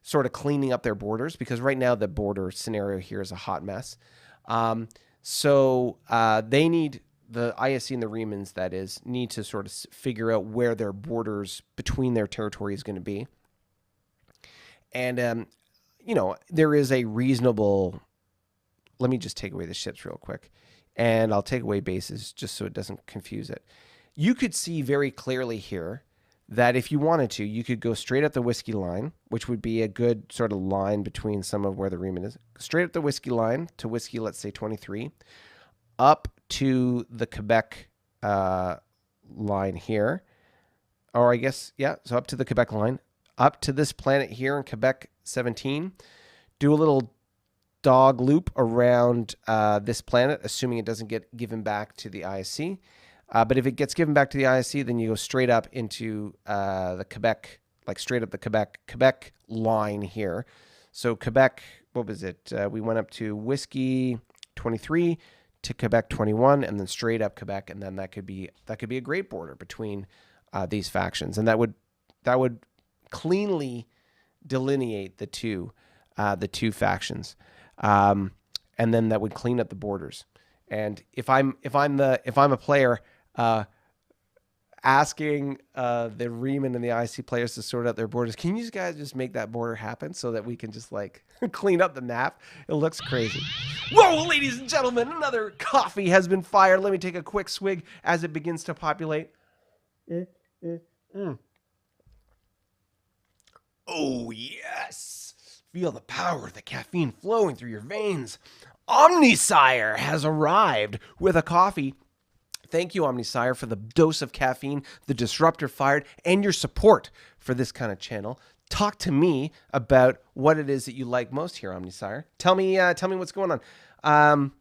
A: sort of cleaning up their borders, because right now the border scenario here is a hot mess. So they need, the ISC and the Remans, that is, need to sort of figure out where their borders between their territory is going to be. And, you know, there is a reasonable, let me just take away the ships real quick, and I'll take away bases just so it doesn't confuse it. You could see very clearly here that if you wanted to, you could go straight up the Whiskey line, which would be a good sort of line between some of where the Reman is. Straight up the Whiskey line to Whiskey, let's say 23, up to the Quebec line here. Or I guess, yeah, so up to the Quebec line, up to this planet here in Quebec 17. Do a little dog loop around this planet, assuming it doesn't get given back to the ISC. But if it gets given back to the ISC, then you go straight up into the Quebec, like straight up the Quebec line here. So Quebec, what was it? We went up to Whiskey 23 to Quebec 21, and then straight up Quebec, and then that could be a great border between these factions, and that would cleanly delineate the two factions, and then that would clean up the borders. And if I'm a player asking the Reman and the IC players to sort out their borders, can you guys just make that border happen so that we can just like clean up the map? It looks crazy. Whoa, ladies and gentlemen, another coffee has been fired. Let me take a quick swig as it begins to populate. Oh, yes. Feel the power of the caffeine flowing through your veins. Omnisire has arrived with a coffee. Thank you, Omnisire, for the dose of caffeine, the disruptor fired, and your support for this kind of channel. Talk to me about what it is that you like most here, Omnisire. Tell me what's going on.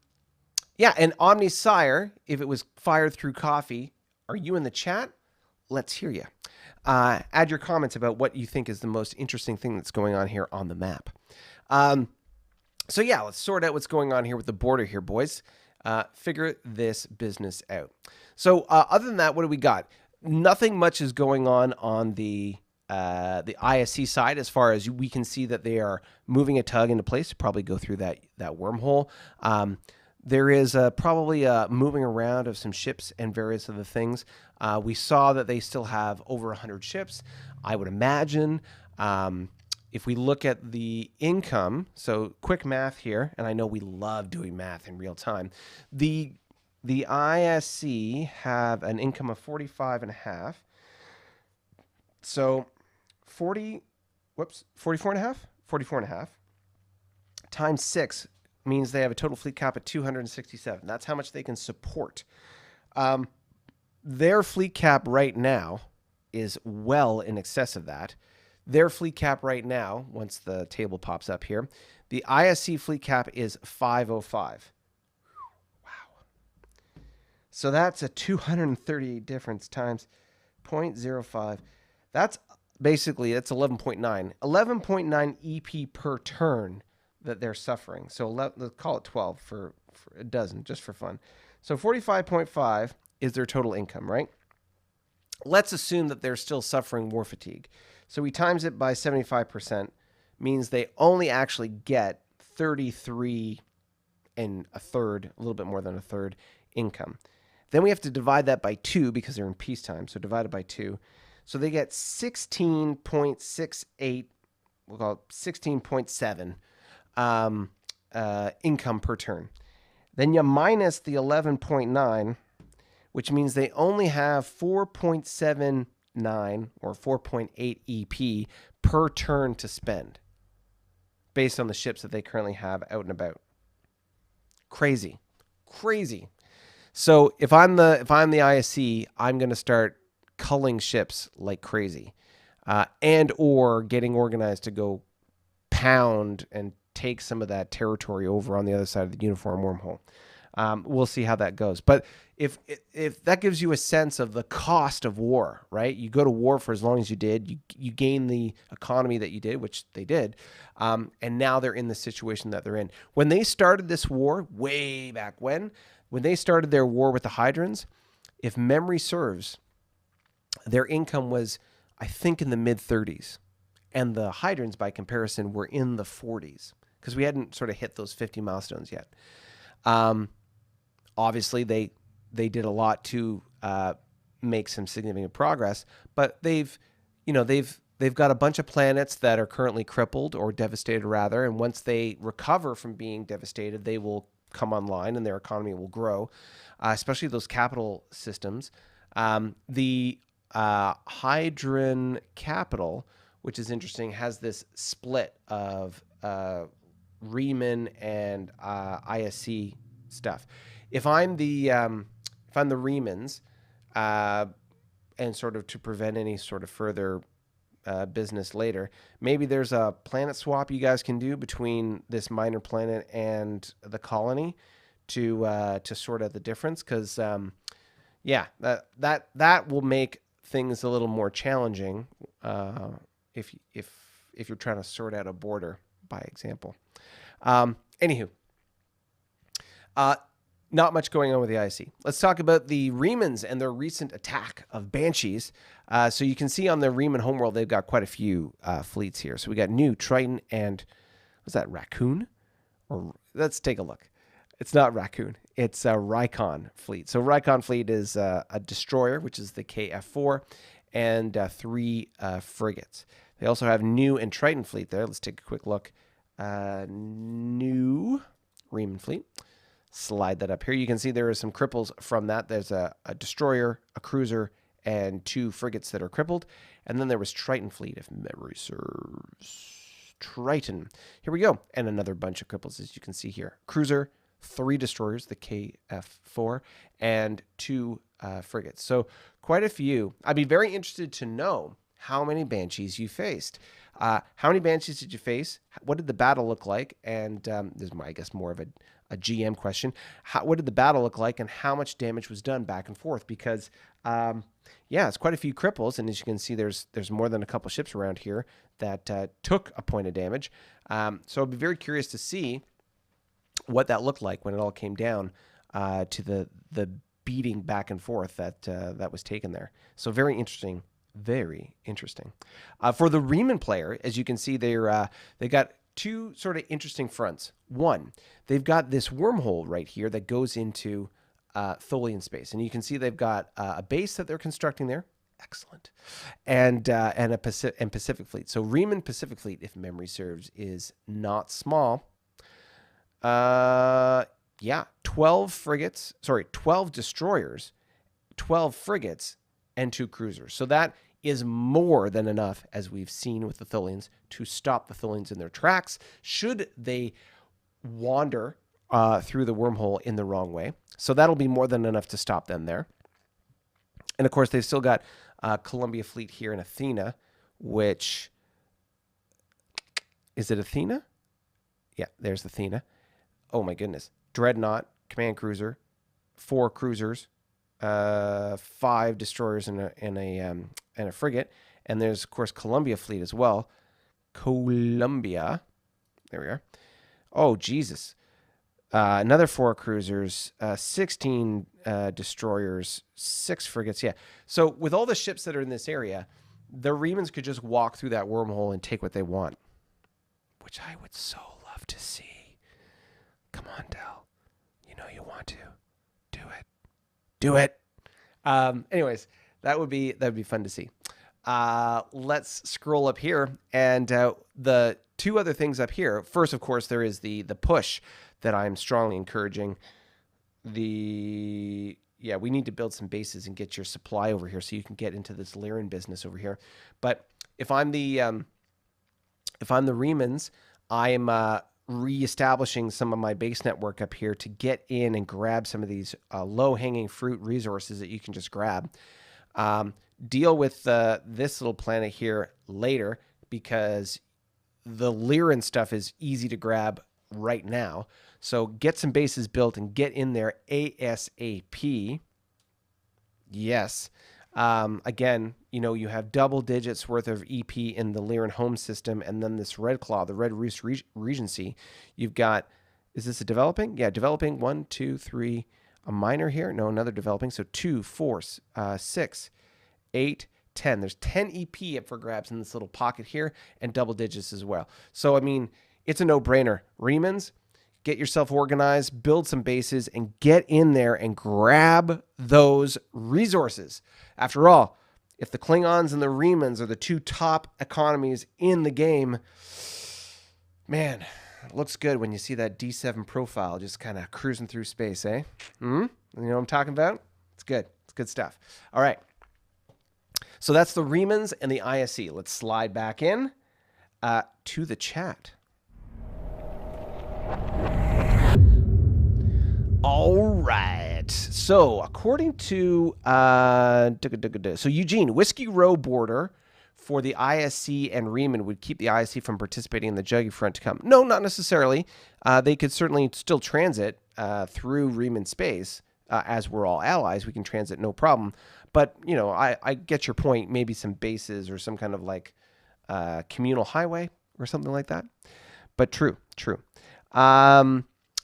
A: Yeah, and Omnisire, if it was fired through coffee, are you in the chat? Let's hear you. Add your comments about what you think is the most interesting thing that's going on here on the map. So yeah, let's sort out what's going on here with the border here, boys. Figure this business out. So other than that, what do we got? Nothing much is going on the ISC side, as far as we can see that they are moving a tug into place to probably go through that wormhole. There is probably a moving around of some ships and various other things. We saw that they still have over 100 ships. I would imagine if we look at the income, so quick math here, and I know we love doing math in real time. The ISC have an income of 45.5. So 44.5 times 6 means they have a total fleet cap at 267. That's how much they can support. Their fleet cap right now is well in excess of that. Their fleet cap right now, once the table pops up here, the ISC fleet cap is 505. Wow. So that's a 238 difference times 0.05. That's basically, that's 11.9. 11.9 EP per turn that they're suffering. So let's call it 12 for a dozen, just for fun. So 45.5 is their total income, right? Let's assume that they're still suffering war fatigue. So we times it by 75%, means they only actually get 33 and a third, a little bit more than a third income. Then we have to divide that by 2 because they're in peacetime. So divided by 2. So they get 16.68, we'll call it 16.7 income per turn. Then you minus the 11.9, which means they only have 4.79 or 4.8 EP per turn to spend based on the ships that they currently have out and about. Crazy. So if I'm the ISC, I'm going to start culling ships like crazy, and or getting organized to go pound and take some of that territory over on the other side of the uniform wormhole. We'll see how that goes. But if that gives you a sense of the cost of war, right? You go to war for as long as you did, you gain the economy that you did, which they did, and now they're in the situation that they're in. When they started this war, way back when they started their war with the Hydrons, if memory serves, their income was, I think, in the mid-30s. And the Hydrons, by comparison, were in the 40s because we hadn't sort of hit those 50 milestones yet. Obviously, they did a lot to make some significant progress, but they've got a bunch of planets that are currently crippled or devastated, rather. And once they recover from being devastated, they will come online and their economy will grow, especially those capital systems. The Hydron capital, which is interesting, has this split of Riemann and ISC stuff. If I'm the Riemanns, and sort of to prevent any sort of further business later, maybe there's a planet swap you guys can do between this minor planet and the colony to sort out the difference, because that will make things a little more challenging if you're trying to sort out a border, by example. Anywho, not much going on with the IC. Let's talk about the Riemanns and their recent attack of Banshees. So you can see on the Riemann homeworld, they've got quite a few fleets here. So we got new Triton and, was that Raccoon? Or let's take a look. It's not Raccoon. It's a Rykon fleet. So Rykon fleet is a destroyer, which is the KF4, and 3 frigates. They also have new and Triton fleet there. Let's take a quick look. New Riemann fleet. Slide that up here. You can see there are some cripples from that. There's a destroyer, a cruiser, and 2 frigates that are crippled. And then there was Triton fleet, if memory serves. Triton. Here we go. And another bunch of cripples, as you can see here. Cruiser, 3 destroyers, the KF4, and 2 frigates. So quite a few. I'd be very interested to know how many Banshees you faced. How many Banshees did you face? What did the battle look like? And this is, I guess, more of a GM question. What did the battle look like, and how much damage was done back and forth? Because, it's quite a few cripples, and as you can see, there's more than a couple ships around here that took a point of damage. So I'd be very curious to see what that looked like when it all came down to the beating back and forth that was taken there. So very interesting. Very interesting. For the Riemann player, as you can see, they got 2 sort of interesting fronts. One, they've got this wormhole right here that goes into Tholian space, and you can see they've got a base that they're constructing there. Excellent, and a Pacific fleet. So Riemann Pacific fleet, if memory serves, is not small. 12 frigates. Sorry, 12 destroyers, 12 frigates, and 2 cruisers. So that is more than enough, as we've seen with the Tholians, to stop the Tholians in their tracks should they wander through the wormhole in the wrong way. So that'll be more than enough to stop them there. And of course, they've still got Columbia fleet here in Athena, which, is it Athena? Yeah, there's Athena. Oh my goodness. Dreadnought, command cruiser, 4 cruisers, 5 destroyers and a frigate, and there's of course Columbia fleet as well. Columbia, there we are. Oh Jesus, another 4 cruisers, 16 destroyers, 6 frigates. Yeah, so with all the ships that are in this area, the Riemanns could just walk through that wormhole and take what they want, which I would so love to see. Come on, Del, you know you want to do it. Anyways, that'd be fun to see. Let's scroll up here, and the 2 other things up here. First, of course, there is the push that I'm strongly encouraging. we need to build some bases and get your supply over here so you can get into this Lyran business over here. But if I'm the Remans, I am reestablishing some of my base network up here to get in and grab some of these low-hanging fruit resources that you can just grab. Deal with this little planet here later because the Lyran stuff is easy to grab right now. So get some bases built and get in there ASAP. Yes. Again, you have double digits worth of EP in the Lyran home system, and then this Red Claw, the Red Roost Regency. You've got, is this a developing? Yeah, developing. 1, 2, 3. A minor here? No, another developing. So 2, 4, 6, 8, 10. There's 10 EP up for grabs in this little pocket here, and double digits as well. So, I mean, it's a no-brainer. Remans, get yourself organized, build some bases, and get in there and grab those resources. After all, if the Klingons and the Remans are the two top economies in the game, man, it looks good when you see that D7 profile just kind of cruising through space, eh? You know what I'm talking about? It's good. It's good stuff. All right. So that's the Remans and the ISE. Let's slide back in to the chat. All right. So according to Eugene, Whiskey Row border for the ISC and Reman would keep the ISC from participating in the Juggy front to come. No, not necessarily. They could certainly still transit through Reman space. As we're all allies, we can transit no problem. But, I get your point. Maybe some bases or some kind of like communal highway or something like that. But true.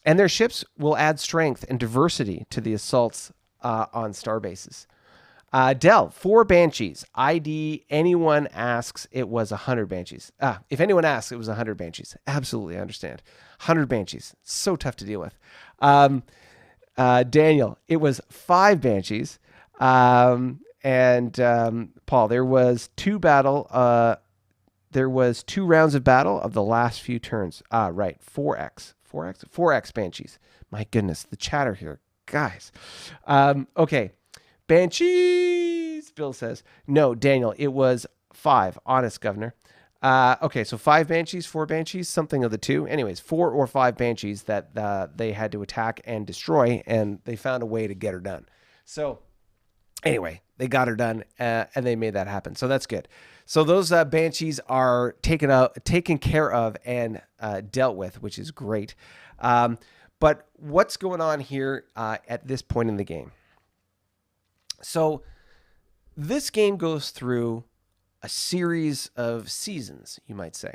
A: And their ships will add strength and diversity to the assaults on star bases. Dell, 4 Banshees. ID, anyone asks, it was 100 Banshees. If anyone asks, it was 100 Banshees. Absolutely, I understand. 100 Banshees. So tough to deal with. Daniel, it was 5 Banshees. And Paul, there was 2 rounds of battle of the last few turns. Right, 4X Banshees. My goodness, the chatter here, guys. Okay, Banshees, Bill says. No, Daniel, it was 5. Honest, Governor. Okay, so 5 Banshees, 4 Banshees, something of the two. Anyways, 4 or 5 Banshees that they had to attack and destroy, and they found a way to get her done. So anyway, they got her done, and they made that happen. So that's good. So those Banshees are taken care of and dealt with, which is great. But what's going on here at this point in the game? So this game goes through a series of seasons, you might say.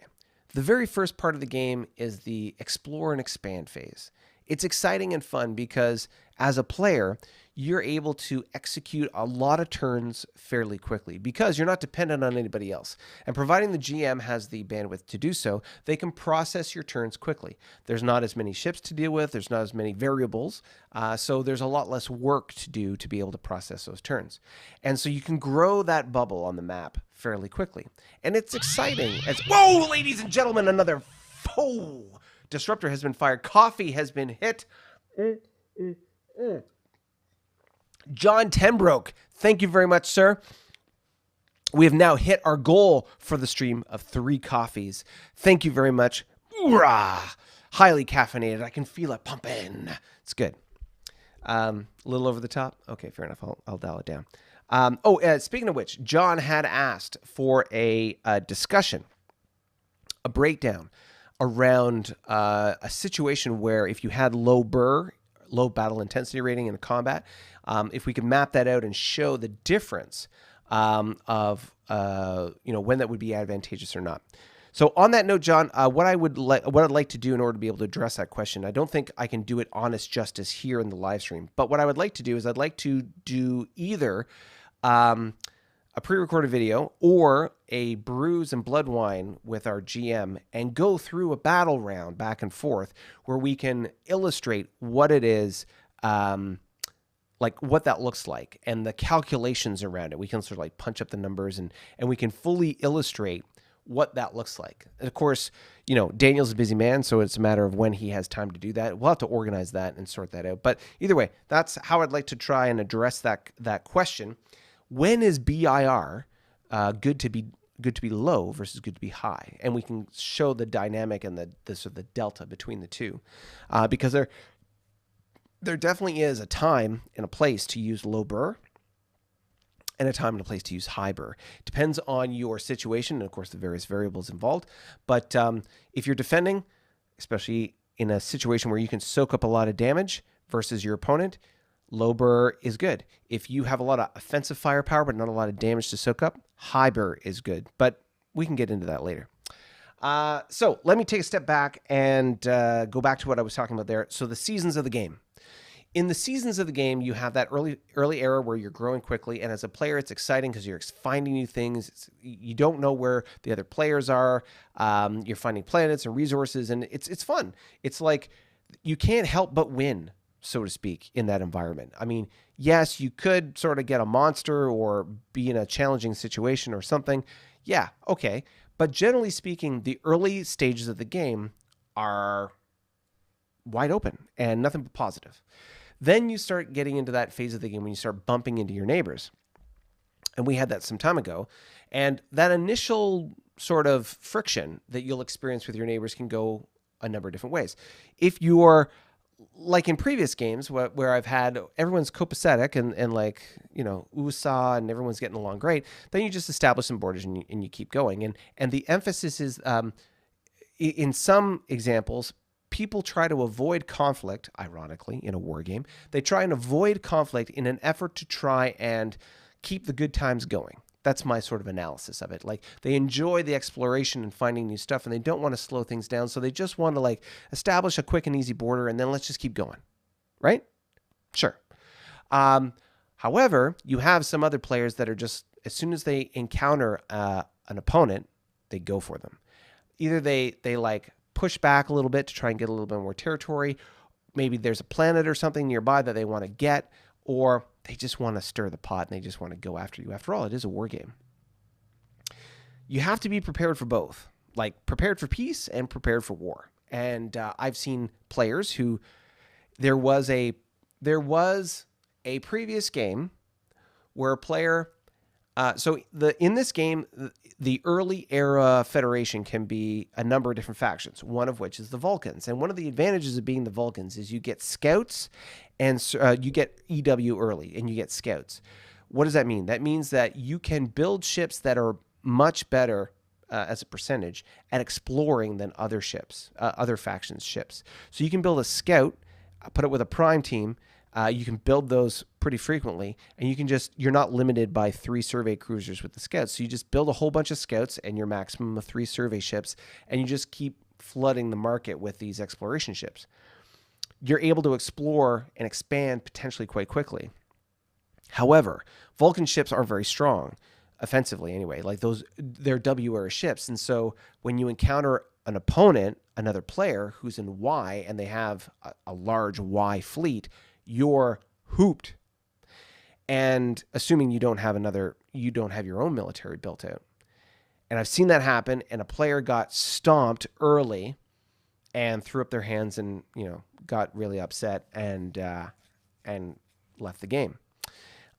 A: The very first part of the game is the explore and expand phase. It's exciting and fun because as a player, you're able to execute a lot of turns fairly quickly because you're not dependent on anybody else. And providing the GM has the bandwidth to do so, they can process your turns quickly. There's not as many ships to deal with. There's not as many variables. So there's a lot less work to do to be able to process those turns. And so you can grow that bubble on the map fairly quickly. And it's exciting. Whoa, ladies and gentlemen, another disruptor has been fired. Coffee has been hit. John Tenbroke, thank you very much, sir. We have now hit our goal for the stream of 3 coffees. Thank you very much. Hoorah! Highly caffeinated. I can feel it pumping. It's good. A little over the top. Okay, fair enough. I'll dial it down. Speaking of which, John had asked for a discussion, a breakdown around a situation where if you had low battle intensity rating in a combat, if we could map that out and show the difference of when that would be advantageous or not. So on that note, John, what I'd like to do in order to be able to address that question, I don't think I can do it honest justice here in the live stream, but what I would like to do is I'd like to do either a pre-recorded video or a brews and blood wine with our GM and go through a battle round back and forth where we can illustrate what it is, like what that looks like and the calculations around it. We can sort of like punch up the numbers and we can fully illustrate what that looks like. And of course, you know, Daniel's a busy man, so it's a matter of when he has time to do that. We'll have to organize that and sort that out. But either way, that's how I'd like to try and address that question. When is BIR good to be low versus good to be high? And we can show the dynamic and the sort of the delta between the two, because there definitely is a time and a place to use low burr, and a time and a place to use high burr. Depends on your situation and, of course, the various variables involved. But if you're defending, especially in a situation where you can soak up a lot of damage versus your opponent, low burr is good. If you have a lot of offensive firepower but not a lot of damage to soak up, high burr is good. But we can get into that later. So let me take a step back and go back to what I was talking about there. So the seasons of the game. In the seasons of the game, you have that early era where you're growing quickly, and as a player, it's exciting because you're finding new things. You don't know where the other players are. You're finding planets and resources, and it's fun. It's like you can't help but win, so to speak, in that environment. I mean, yes, you could sort of get a monster or be in a challenging situation or something. Yeah, okay. But generally speaking, the early stages of the game are wide open and nothing but positive. Then you start getting into that phase of the game when you start bumping into your neighbors. And we had that some time ago. And that initial sort of friction that you'll experience with your neighbors can go a number of different ways. If you're like in previous games where I've had everyone's copacetic and like, you know, USA and everyone's getting along great, then you just establish some borders and you keep going. And the emphasis is in some examples, people try to avoid conflict, ironically, in a war game. They try and avoid conflict in an effort to try and keep the good times going. That's my sort of analysis of it. Like, they enjoy the exploration and finding new stuff, and they don't want to slow things down, so they just want to, like, establish a quick and easy border, and then let's just keep going. Right? Sure. However, you have some other players that are just, as soon as they encounter an opponent, they go for them. Either they like push back a little bit to try and get a little bit more territory. Maybe there's a planet or something nearby that they want to get, or they just want to stir the pot and they just want to go after you. After all, it is a war game. You have to be prepared for both, like prepared for peace and prepared for war. And I've seen players who there was a previous game where a player in this game, the early era Federation can be a number of different factions, one of which is the Vulcans. And one of the advantages of being the Vulcans is you get scouts and you get EW early and you get scouts. What does that mean? That means that you can build ships that are much better as a percentage at exploring than other ships, other factions' ships. So you can build a scout, put it with a prime team. You can build those pretty frequently, and you're not limited by 3 survey cruisers with the scouts. So you just build a whole bunch of scouts and your maximum of 3 survey ships, and you just keep flooding the market with these exploration ships. You're able to explore and expand potentially quite quickly. However, Vulcan ships are very strong, offensively anyway. Like they're W-era ships, and so when you encounter an opponent, another player who's in Y, and they have a large Y fleet, you're hooped. And assuming you don't have your own military built out. And I've seen that happen, and a player got stomped early and threw up their hands and, you know, got really upset and left the game.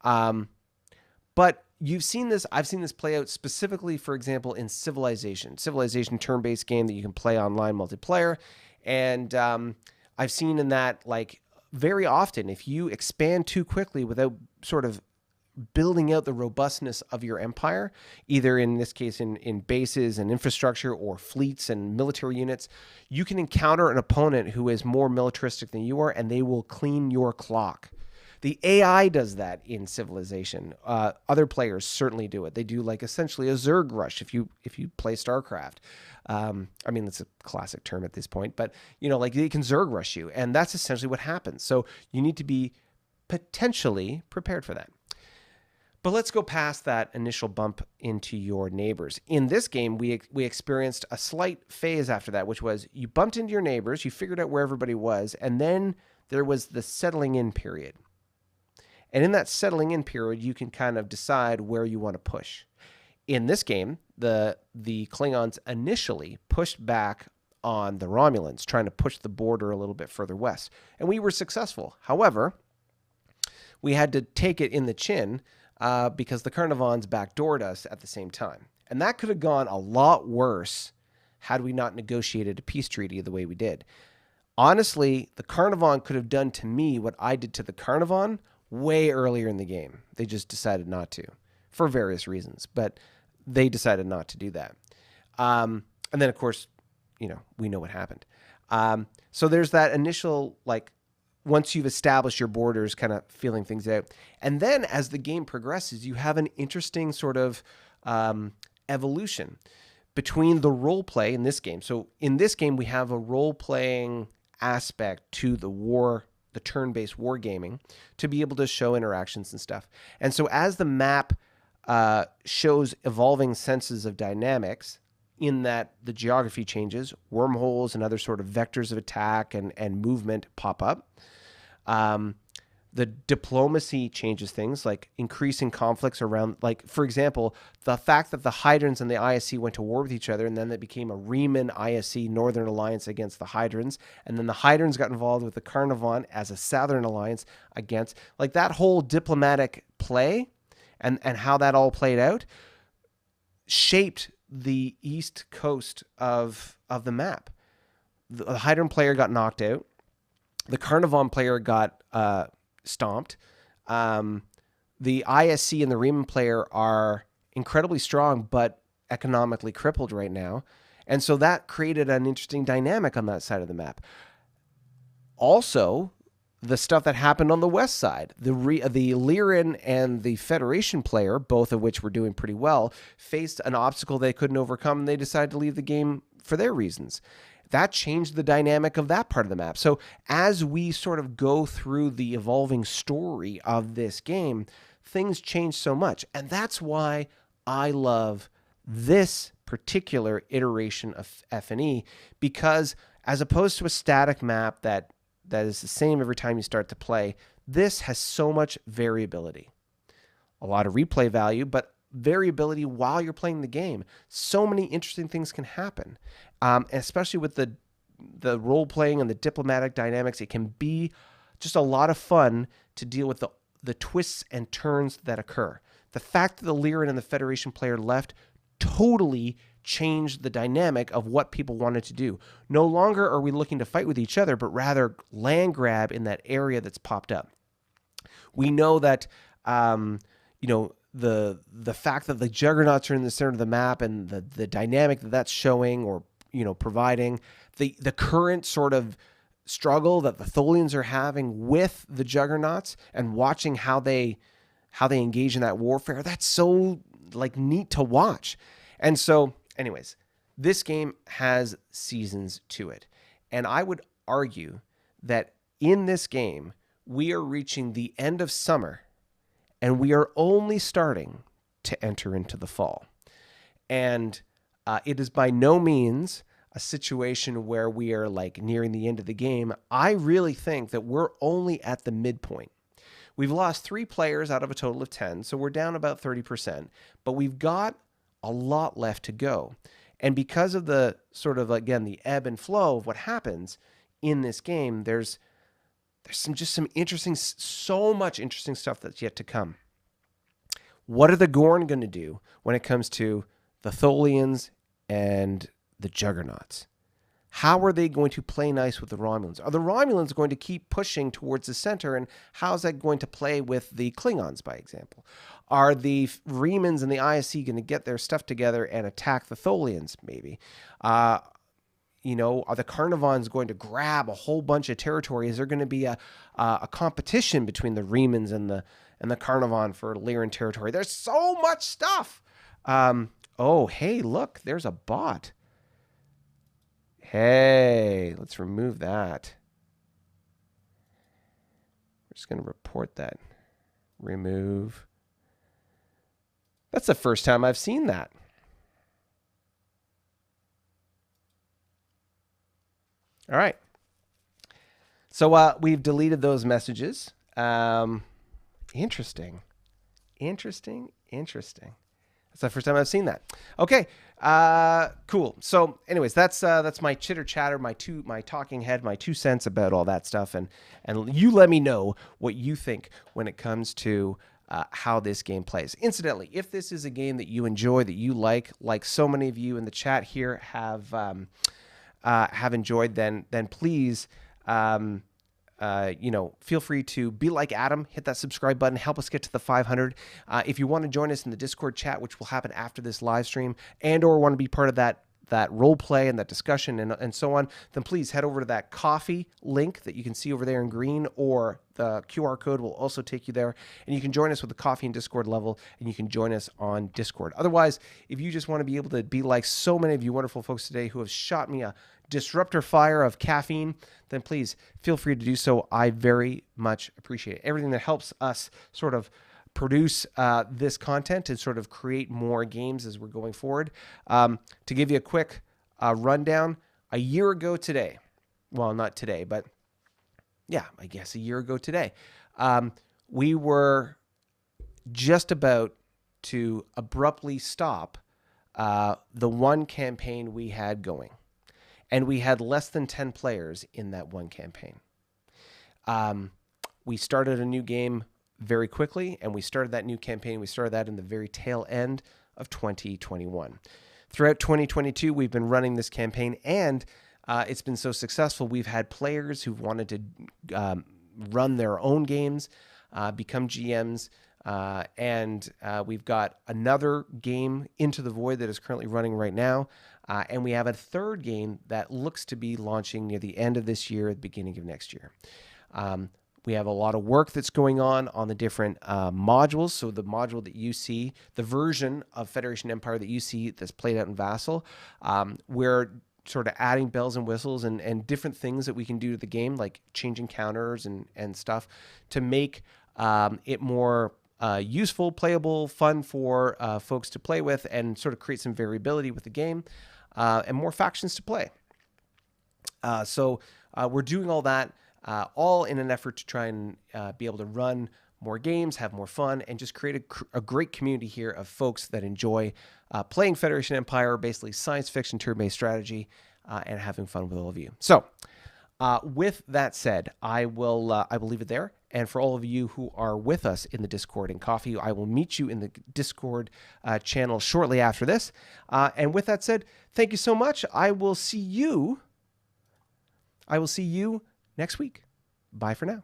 A: But you've seen this, I've seen this play out specifically, for example, in Civilization turn-based game that you can play online multiplayer. And I've seen in that, like, very often, if you expand too quickly without sort of building out the robustness of your empire, either in this case in bases and infrastructure or fleets and military units, you can encounter an opponent who is more militaristic than you are, and they will clean your clock. The AI does that in Civilization. Other players certainly do it. They do like essentially a Zerg rush if you play StarCraft. I mean, that's a classic term at this point, but you know, like they can Zerg rush you, and that's essentially what happens. So you need to be potentially prepared for that. But let's go past that initial bump into your neighbors. In this game, we experienced a slight phase after that, which was you bumped into your neighbors, you figured out where everybody was, and then there was the settling in period. And in that settling in period, you can kind of decide where you want to push. in this game, the Klingons initially pushed back on the Romulans, trying to push the border a little bit further west. And we were successful. However, we had to take it in the chin because the Carnivons backdoored us at the same time. And that could have gone a lot worse had we not negotiated a peace treaty the way we did. Honestly, the Carnivon could have done to me what I did to the Carnivon way earlier in the game. They just decided not to, for various reasons. But they decided not to do that. And then, of course, we know what happened. So there's that initial, like, once you've established your borders, kind of feeling things out. And then as the game progresses, you have an interesting sort of evolution between the role play in this game. So in this game, we have a role-playing aspect to the turn-based wargaming, to be able to show interactions and stuff. And so as the map shows evolving senses of dynamics, in that the geography changes, wormholes and other sort of vectors of attack and movement pop up. The diplomacy changes things, like increasing conflicts around, like, for example, the fact that the Hydrons and the ISC went to war with each other, and then it became a Riemann ISC Northern Alliance against the Hydrons, and then the Hydrons got involved with the Carnivon as a Southern Alliance against, like, that whole diplomatic play and how that all played out shaped the east coast of the map. The Hydron player got knocked out. The Carnivon player got stomped. The ISC and the Riemann player are incredibly strong, but economically crippled right now. And so that created an interesting dynamic on that side of the map. Also, the stuff that happened on the west side, the Lyran and the Federation player, both of which were doing pretty well, faced an obstacle they couldn't overcome, and they decided to leave the game for their reasons. That changed the dynamic of that part of the map. So as we sort of go through the evolving story of this game, things change so much. And that's why I love this particular iteration of F&E, because as opposed to a static map that is the same every time you start to play, this has so much variability. A lot of replay value, but variability while you're playing the game. So many interesting things can happen, especially with the role-playing and the diplomatic dynamics. It can be just a lot of fun to deal with the twists and turns that occur. The fact that the Lyran and the Federation player left totally changed the dynamic of what people wanted to do. No longer are we looking to fight with each other, but rather land grab in that area that's popped up. We know that, the fact that the Juggernauts are in the center of the map and the dynamic that's showing or, providing, the current sort of struggle that the Tholians are having with the Juggernauts and watching how they engage in that warfare, that's so, like, neat to watch. And so, anyways, this game has seasons to it. And I would argue that in this game, we are reaching the end of summer and we are only starting to enter into the fall. And it is by no means a situation where we are, like, nearing the end of the game. I really think that we're only at the midpoint. We've lost 3 players out of a total of 10, so we're down about 30%, but we've got a lot left to go. And because of the sort of, again, the ebb and flow of what happens in this game, there's some interesting, so much interesting stuff that's yet to come. What are the Gorn going to do when it comes to the Tholians and the Juggernauts? How are they going to play nice with the Romulans? Are the Romulans going to keep pushing towards the center, and how is that going to play with the Klingons, by example? Are the Remans and the ISC going to get their stuff together and attack the Tholians, maybe? Are the Carnivons going to grab a whole bunch of territory? Is there going to be a competition between the Remans and the Carnivon for Lyran territory? There's so much stuff. Oh, hey, look, there's a bot. Hey, let's remove that. We're just going to report that. Remove. That's the first time I've seen that. All right. So we've deleted those messages. Interesting. That's That's the first time I've seen that. Okay, cool. So, anyways, that's my chitter chatter, my talking head, my 2 cents about all that stuff, and you let me know what you think when it comes to how this game plays. Incidentally, if this is a game that you enjoy, that you like so many of you in the chat here have enjoyed, then please. Feel free to be like Adam, hit that subscribe button, help us get to the 500. If you want to join us in the Discord chat, which will happen after this live stream, or want to be part of that role play and that discussion and so on, then please head over to that coffee link that you can see over there in green, or the QR code will also take you there, and you can join us with the coffee and Discord level, and you can join us on Discord. Otherwise, if you just want to be able to be like so many of you wonderful folks today who have shot me a disruptor fire of caffeine, then please feel free to do so. I very much appreciate it. Everything that helps us sort of produce this content and sort of create more games as we're going forward. To give you a quick rundown, a year ago today, well, not today, but yeah, I guess a year ago today, we were just about to abruptly stop the one campaign we had going. And we had less than 10 players in that one campaign. We started a new game very quickly, and we started that new campaign. We started that in the very tail end of 2021. Throughout 2022, we've been running this campaign, and it's been so successful. We've had players who've wanted to run their own games, become GMs, and we've got another game, Into the Void, that is currently running right now. And we have a third game that looks to be launching near the end of this year, at the beginning of next year. We have a lot of work that's going on the different modules. So the module that you see, the version of Federation Empire that you see that's played out in Vassal, we're sort of adding bells and whistles and different things that we can do to the game, like changing counters and stuff, to make it more useful, playable, fun for folks to play with, and sort of create some variability with the game, and more factions to play. So we're doing all that, all in an effort to try and be able to run more games, have more fun, and just create a great community here of folks that enjoy playing Federation Empire, basically science fiction turn-based strategy, and having fun with all of you. So with that said, I will leave it there. And for all of you who are with us in the Discord and coffee, I will meet you in the Discord channel shortly after this. And with that said, thank you so much. I will see you next week. Bye for now.